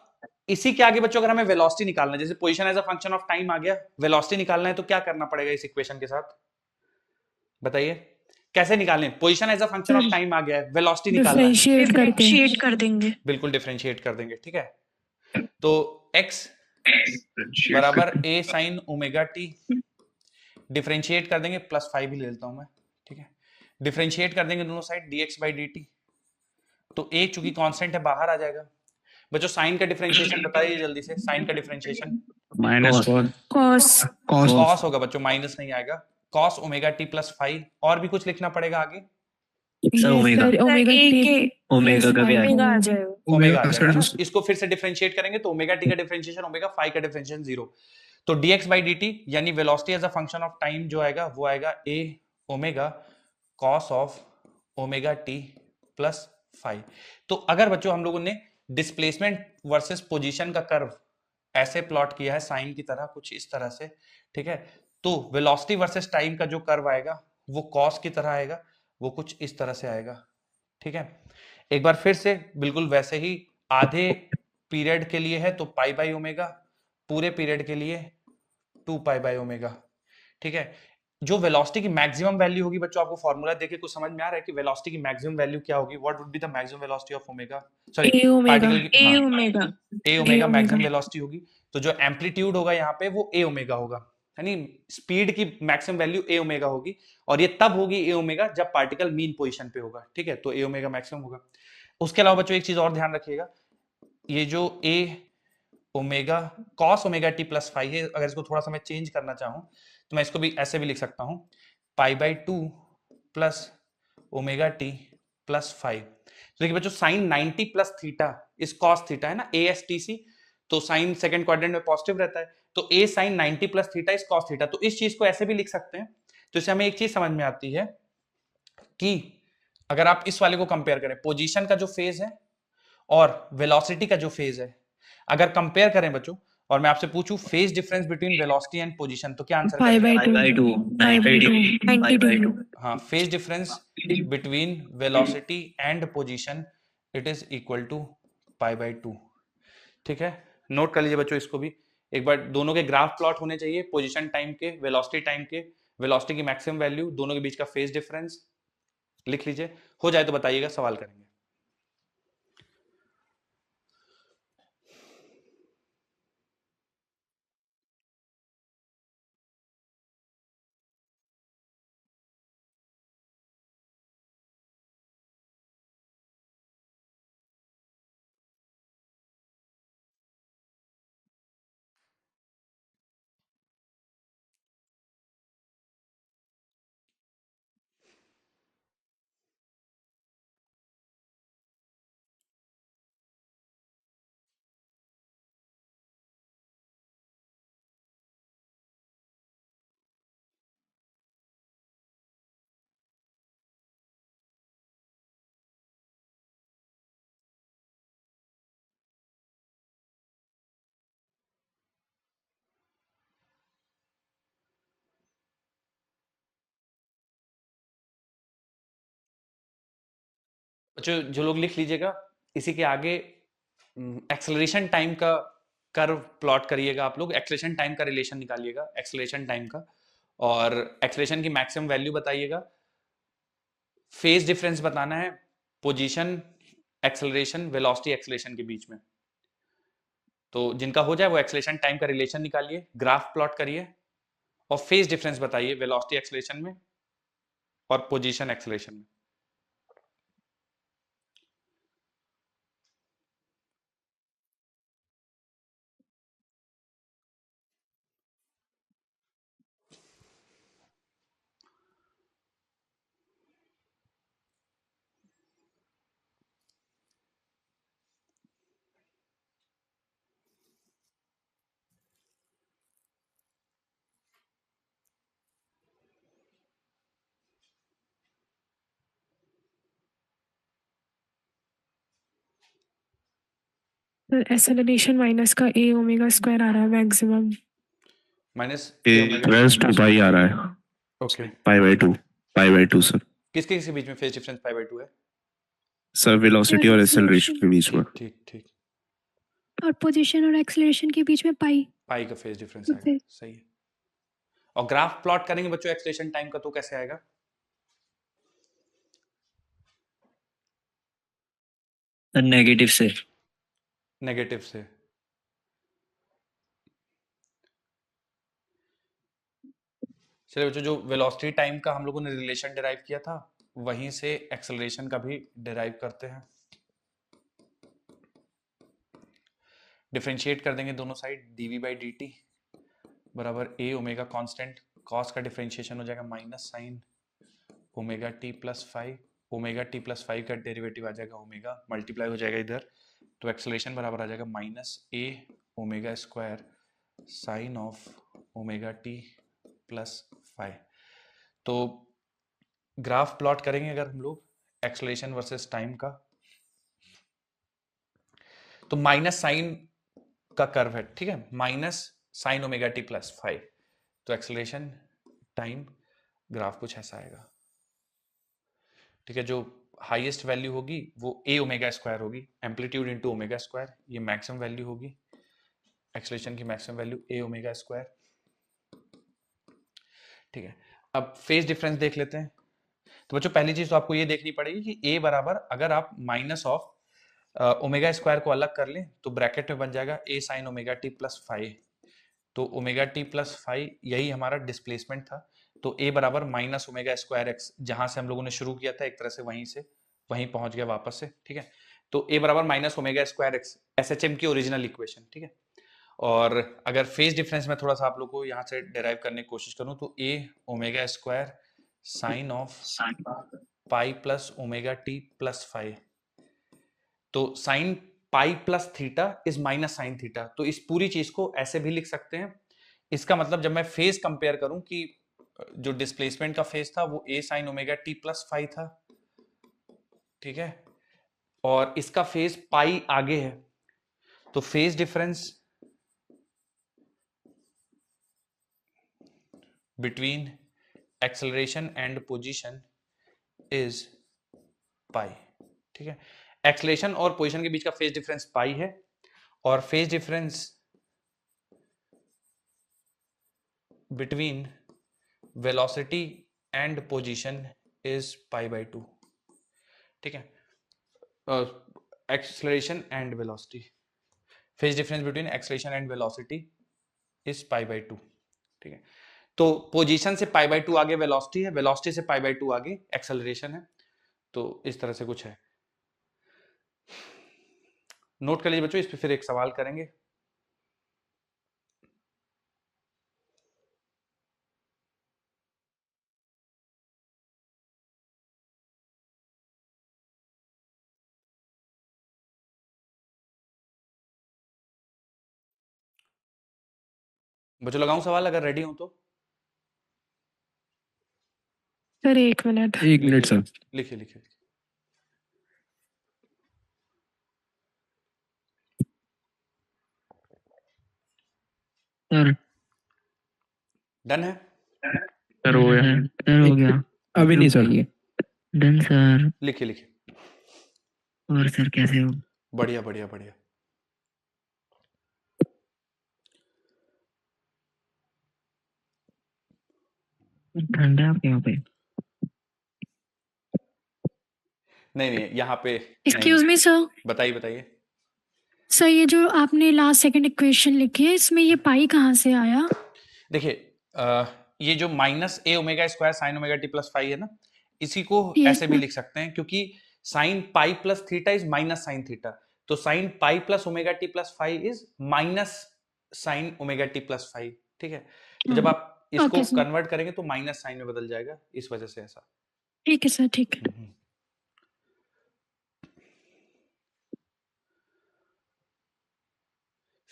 इसी के आगे बच्चों अगर हमें वेलोसिटी निकालना है, जैसे position as a function of time आ गया, वेलोसिटी निकालना है तो क्या करना पड़ेगा इस इक्वेशन के साथ, बताइए कैसे निकालें। Position as a function of time आ गया है, वेलोसिटी निकालना है, डिफरेंशिएट कर देंगे। बिल्कुल डिफरेंशिएट कर देंगे, ठीक है। तो x बराबर a sin omega t, differentiate कर देंगे, प्लस 5 भी ले लेता हूं मैं, ठीक है। डिफरेंशिएट कर देंगे दोनों साइड dx बाई dt, तो a चूंकि कांस्टेंट है बाहर आ जाएगा। बच्चों साइन का डिफरेंशिएशन बताइए जल्दी से, साइन का डिफरेंशिएशन माइनस कॉस कॉस होगा बच्चों, माइनस नहीं आएगा। कॉस ओमेगा टी प्लस 5, और भी कुछ लिखना पड़ेगा आगे, सर ओमेगा ओमेगा का भी ओमेगा आ जाएगा। ओमेगा आ जाएगा ना? इसको फिर से डिफरेंशिएट करेंगे तो ओमेगा टी का डिफरेंशिएशन ओमेगा, 5 का डिफरेंशिएशन 0। तो dx बाई dt यानी velocity as a function of time जो आएगा वो आएगा a omega cos of omega t plus 5। तो अगर बच्चों हम लोगों ने डिस्प्लेसमेंट वर्सेस पोजीशन का कर्व ऐसे प्लॉट किया है साइन की तरह, कुछ इस तरह से, ठीक है, तो वेलोसिटी वर्सेस टाइम का जो कर्व आएगा वो कॉस की तरह आएगा, वो कुछ इस तरह से आएगा, ठीक है। एक बार फिर से बिल्कुल वैसे ही, आधे पीरियड के लिए है तो पाई बाई ओमेगा, पूरे पीरियड के लिए 2 पाई बाई ओमेगा, ठीक है। जो वेलोसिटी की मैक्सिमम वैल्यू होगी बच्चों, आपको फॉर्मूला देख के कुछ समझ में आ रहा है कि वेलोसिटी की मैक्सिमम वैल्यू क्या होगी, what would be the maximum velocity of omega, sorry particle की, A omega A omega maximum velocity होगी। तो जो एम्पलीट्यूड होगा यहाँ पे वो ए ओमेगा होगा, यानी स्पीड की मैक्सिमम वैल्यू ए ओमेगा होगी, और ये तब होगी ए ओमेगा जब पार्टिकल मीन पोजीशन पे होगा, ठीक है। तो ए ओमेगा मैक्सिमम होगा। उसके अलावा बच्चों एक चीज और ध्यान रखिएगा, ये जो A omega cos omega t plus 5 है, अगर इसको थोड़ा सा मैं चेंज करना चाहूं तो मैं इसको भी ऐसे भी लिख सकता हूं, पाई by 2 plus omega t plus 5। तो देखिए बच्चों साइन 90 प्लस थीटा इस कॉस थीटा है ना, ए एस टी सी, तो साइन सेकंड क्वाड्रेंट में पॉजिटिव रहता है, तो ए साइन 90 प्लस थीटा इस कॉस थीटा, तो इस चीज को ऐसे भी लिख सकते हैं। तो इससे हमें एक चीज समझ में आती है कि अगर आप इस वाले को कंपेयर करें, पोजीशन का जो फेज है और वेलोसिटी का जो फेज है, अगर कंपेयर करें बच्चों, और मैं आपसे पूछूं phase difference between velocity and position, तो क्या answer pi by two 90 degree. हाँ, phase difference between velocity and position it is equal to pi by 2, ठीक है। नोट कर लीजिए बच्चों इसको भी एक बार, दोनों के ग्राफ प्लॉट होने चाहिए, पोजीशन टाइम के, वेलोसिटी टाइम के, वेलोसिटी की मैक्सिमम वैल्यू, दोनों के बीच का फेज डिफरेंस लिख लीजिए। हो जाए तो बताइएगा, सवाल करेंगे। बच्चों जो लोग लिख लीजिएगा, इसी के आगे एक्सेलरेशन टाइम का कर्व प्लॉट करिएगा, आप लोग एक्सेलरेशन टाइम का रिलेशन निकालिएगा, एक्सेलरेशन टाइम का, और एक्सेलरेशन की मैक्सिमम वैल्यू बताइएगा, फेज डिफरेंस बताना है पोजीशन एक्सेलरेशन वेलोसिटी एक्सेलरेशन के बीच में। तो जिनका हो जाए वो एक्सेलरेशन टाइम का रिलेशन निकालिए, ग्राफ प्लॉट करिए, और फेज डिफरेंस बताइए वेलोसिटी एक्सेलरेशन में और पोजीशन एक्सेलरेशन में। सर एक्सेलरेशन माइनस का ए ओमेगा स्क्वायर आ रहा है मैक्सिमम। माइनस रेस टू पाई आ रहा है, okay. Pi by to sir. किसके किसके बीच में फेज डिफरेंस पाई बाई 2 है? सर वेलोसिटी और एक्सेलरेशन के बीच में। ठीक ठीक। और पोजीशन और एक्सेलरेशन के बीच में पाई का फेज डिफरेंस आएगा, सही है। और ग्राफ प्लॉट करेंगे बच्चों एक्सेलरेशन टाइम का तो कैसे आएगा? नेगेटिव से। चलिए बच्चों, जो वेलोसिटी टाइम का हम लोगों ने रिलेशन डिराइव किया था वहीं से एक्सेलरेशन का भी डिराइव करते हैं। डिफरेंशिएट कर देंगे दोनों साइड, dv बाई dt बराबर a ओमेगा कांस्टेंट, कॉस का डिफरेंशिएशन हो जाएगा minus sine omega t plus 5, omega t plus 5 का डेरिवेटिव आ जाएगा ओमेगा, मल्टीप्लाई हो जाएगा इधर, तो एक्सेलरेशन बराबर आ जाएगा minus a omega square sine of omega t plus 5। तो ग्राफ प्लॉट करेंगे अगर हम लोग एक्सेलरेशन वर्सेस टाइम का, तो माइनस साइन का कर्व है, ठीक है, minus sine omega t plus 5, तो एक्सेलरेशन टाइम ग्राफ कुछ ऐसा आएगा, ठीक है। जो हाईएस्ट वैल्यू होगी वो a ओमेगा स्क्वायर होगी, एम्पलीट्यूड इनटू ओमेगा स्क्वायर, ये मैक्सिमम वैल्यू होगी, एक्सेलरेशन की maximum value a omega square, ठीक है। अब फेज डिफरेंस देख लेते हैं। तो बच्चों पहली चीज तो आपको ये देखनी पड़ेगी कि a बराबर, अगर आप माइनस ऑफ ओमेगा स्क्वायर को अलग कर लें तो ब्रैकेट में बन जाएगा a sign omega t plus 5, तो ओमेगा टी प्लस 5 यही हमारा डिस्प्लेसमेंट था, तो a बराबर माइनस ओमेगा स्क्वायर एक्स, जहां से हम लोगों ने शुरू किया था एक तरह से वहीं पहुंच गया वापस से, ठीक है। तो a बराबर minus omega square x, SHM की ओरिजिनल इक्वेशन, ठीक है। और अगर फेज डिफरेंस में थोड़ा सा आप लोग को यहाँ से डिराइव करने की कोशिश करूं तो a omega square sine of pi plus omega t plus 5, तो sine pi plus theta is minus sine theta, तो इस पूरी चीज को ऐसे भी लिख सकते हैं। इसका मतलब जब मैं फेज कंपेयर करूं कि जो डिस्प्लेसमेंट का फेज था वो a sign omega t plus 5 था, ठीक है, और इसका फेज पाई आगे है, तो phase difference between acceleration and position is pi, ठीक है। एक्सेलरेशन और पोजीशन के बीच का फेज डिफरेंस पाई है, और phase difference between velocity and position is pi by 2, ठीक है। Acceleration and velocity, phase difference between acceleration and velocity is pi by 2, ठीक है। तो पोजीशन से पाई बाई 2 आगे वेलोसिटी है, वेलोसिटी से पाई बाई 2 आगे एक्सेलरेशन है, तो इस तरह से कुछ है। नोट कर लीजिए बच्चों, इस पे फिर एक सवाल करेंगे। बच्चों लगाऊं सवाल अगर रेडी हो तो? सर एक मिनट सर। लिखिए लिखिए। सर डन है? सर हो गया। सर हो गया। अभी नहीं सर। Done sir. लिखिए लिखिए। और सर कैसे हो? बढ़िया बढ़िया बढ़िया। ठंडा है आपके यहाँ पे? नहीं यहाँ पे एक्सक्यूज मी सर। बताइए बताइए। सर ये जो आपने लास्ट सेकंड इक्वेशन लिखी है इसमें ये पाई कहाँ से आया? देखिए ये जो minus a omega square sine omega t plus 5 है ना, इसी को Yes, ऐसे भी sir. लिख सकते हैं क्योंकि sine pi plus theta is minus sine theta, तो sine pi plus omega t plus 5 is minus sine omega t plus 5, ठीक है। तो जब आप इसको Okay, sir. कन्वर्ट करेंगे तो माइनस साइन में बदल जाएगा, इस वजह से ऐसा। ठीक है सर, ठीक है।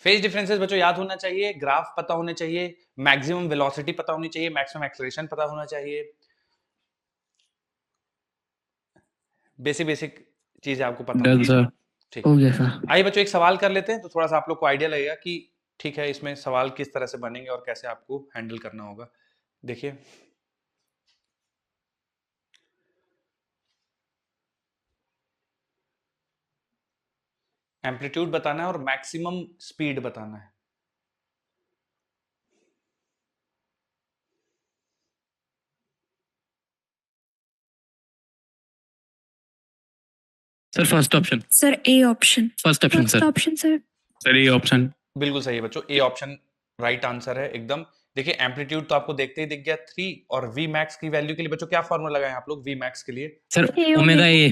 फेज डिफरेंसेस बच्चों याद होना चाहिए, ग्राफ पता होने चाहिए, मैक्सिमम वेलोसिटी पता होनी चाहिए, मैक्सिमम एक्सेलरेशन पता होना चाहिए, बेसिक चीजें आपको पता डन होनी सर। ठीक हो है, गया सर। आइए बच्चों एक सवाल कर लेते हैं तो थोड़ा सा आप लोग को आइडिया लगेगा कि ठीक है इसमें सवाल किस तरह से बनेंगे और कैसे आपको हैंडल करना होगा। देखिए एम्पलीट्यूड बताना है और मैक्सिमम स्पीड बताना है। Sir first option. Sir A option. First option first sir. Option sir. Sir ये ऑप्शन। बिल्कुल सही है बच्चों, ए ऑप्शन राइट आंसर है एकदम। देखिए एम्पलीट्यूड तो आपको देखते ही दिख गया 3 और वी मैक्स की वैल्यू के लिए बच्चों क्या फॉर्मूला लगाएं आप लोग वी मैक्स के लिए? Sir A omega A.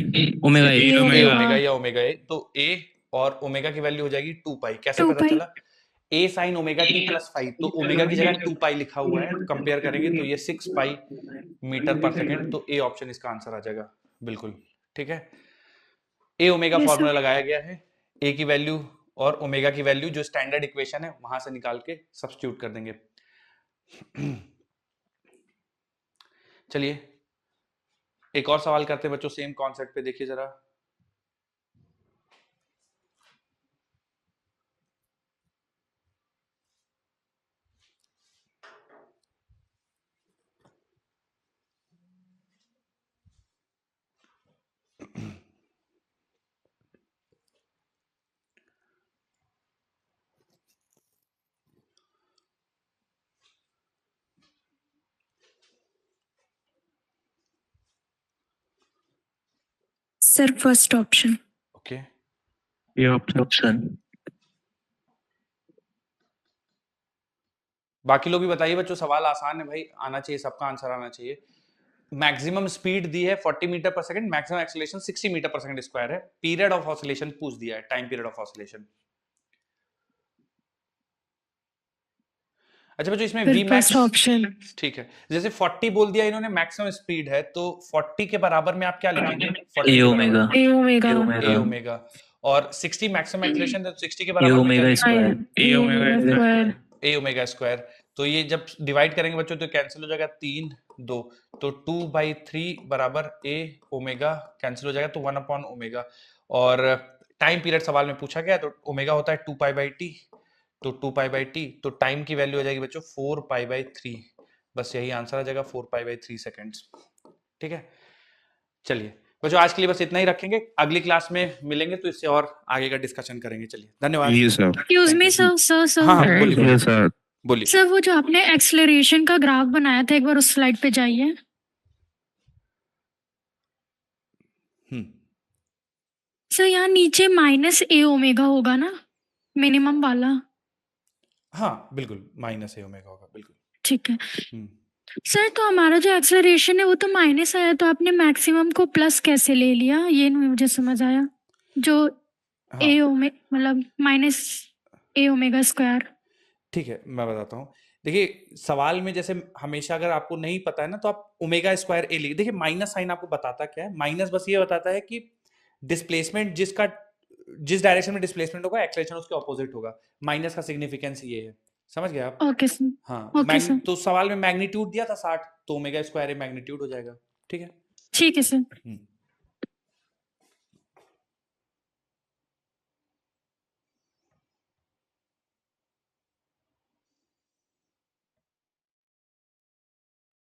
Omega A. A omega. Omega या ओमेगा ए, तो ए और ओमेगा की वैल्यू हो जाएगी 2 पाई। कैसे 2 पता पाई। चला? ए साइन ओमेगा टी प्लस 5, तो ओमेगा की जगह 2 पाई लिखा हुआ है, कंपेयर करेंगे तो ये 6 पाई मीटर पर सेकंड, तो ए ऑप्शन इसका आंसर आ जाएगा। बिल्कुल ठीक है, ए ओमेगा Yes, फॉर्मूला sir. लगाया गया है, ए की वैल्यू और ओमेगा की वैल्यू जो स्टैंडर्ड इक्वेशन है वहां से निकाल के सब्स्टिट्यूट कर देंगे। चलिए एक और सवाल करते हैं बच्चों सेम कॉन्सेप्ट पे, देखिए जरा। Sir first option. ओके ये ऑप्शन। बाकी लोग भी बताइए बच्चों, सवाल आसान है भाई, आना चाहिए, सबका आंसर आना चाहिए। मैक्सिमम स्पीड दी है 40 मीटर पर सेकंड, मैक्सिमम एक्सीलरेशन 60 मीटर पर सेकंड स्क्वायर है, पीरियड ऑफ ऑसिलेशन पूछ दिया है, टाइम पीरियड ऑफ ऑसिलेशन। अच्छा बच्चों इसमें वी मैक्स फर्स्ट ऑप्शन। ठीक है, जैसे 40 बोल दिया इन्होंने मैक्सिमम स्पीड है, तो 40 के बराबर में आप क्या लिखेंगे? 40 ए के omega. A omega. A omega, और 60 मैक्सिमम एक्सीलरेशन है तो 60 के ए बराबर में क्या ओमेगा लिखेंगे? स्क्वायर। ए ओमेगा स्क्वायर। ए ओमेगा स्क्वायर। तो ये जब डिवाइड करेंगे बच्चों तो कैंसिल हो जाएगा, 3 2, तो 2/3 बराबर ए ओमेगा कैंसिल हो जाएगा, तो 1 अपॉन ओमेगा। और टाइम पीरियड सवाल में पूछा गया तो ओमेगा होता है 2π/t, तो 2π/t, तो टाइम की वैल्यू हो जाएगी बच्चों 4π/3। बस यही आंसर आ जाएगा 4π/3 सेकेंड्स। ठीक है, चलिए बच्चों आज के लिए बस इतना ही रखेंगे, अगली क्लास में मिलेंगे तो इससे और आगे का डिस्कशन करेंगे। चलिए धन्यवाद। Yes, sir. Excuse me sir sir हाँ सर। बोलिए Yes, sir. बोलिए। सर वो जो आपने एक्सेलरेशन का ग्राफ बनाया था एक बार उस स्लाइड पे जाइए। सर यहाँ नीचे माइनस ए ओमेगा होगा ना, मिनिमम वाला? हाँ बिल्कुल माइनस ए ओमेगा होगा, बिल्कुल। ठीक है हम्म। सर, तो हमारा जो एक्सेलरेशन है वो तो माइनस आया, तो आपने मैक्सिमम को प्लस कैसे ले लिया, ये नहीं मुझे समझ आया। जो हाँ ए मतलब माइनस ए ओमेगा स्क्वायर। ठीक है मैं बताता हूँ। देखिए सवाल में जैसे हमेशा अगर आपको नहीं पता है ना तो आप ओमेगा स्क्वायर ए लिख, देखिए माइनस साइन आपको बताता क्या है, माइनस बस ये बताता है कि डिस्प्लेसमेंट जिस डायरेक्शन में डिस्प्लेसमेंट होगा एक्सेलरेशन उसके ऑपोजिट होगा, माइनस का सिग्निफिकेंस ये है, समझ गए आप? Okay sir. हाँ ओके सर। तो सवाल में मैग्नीट्यूड दिया था 60, तो ओमेगा स्क्वायर ए मैग्नीट्यूड हो जाएगा। ठीक है। ठीक है सर।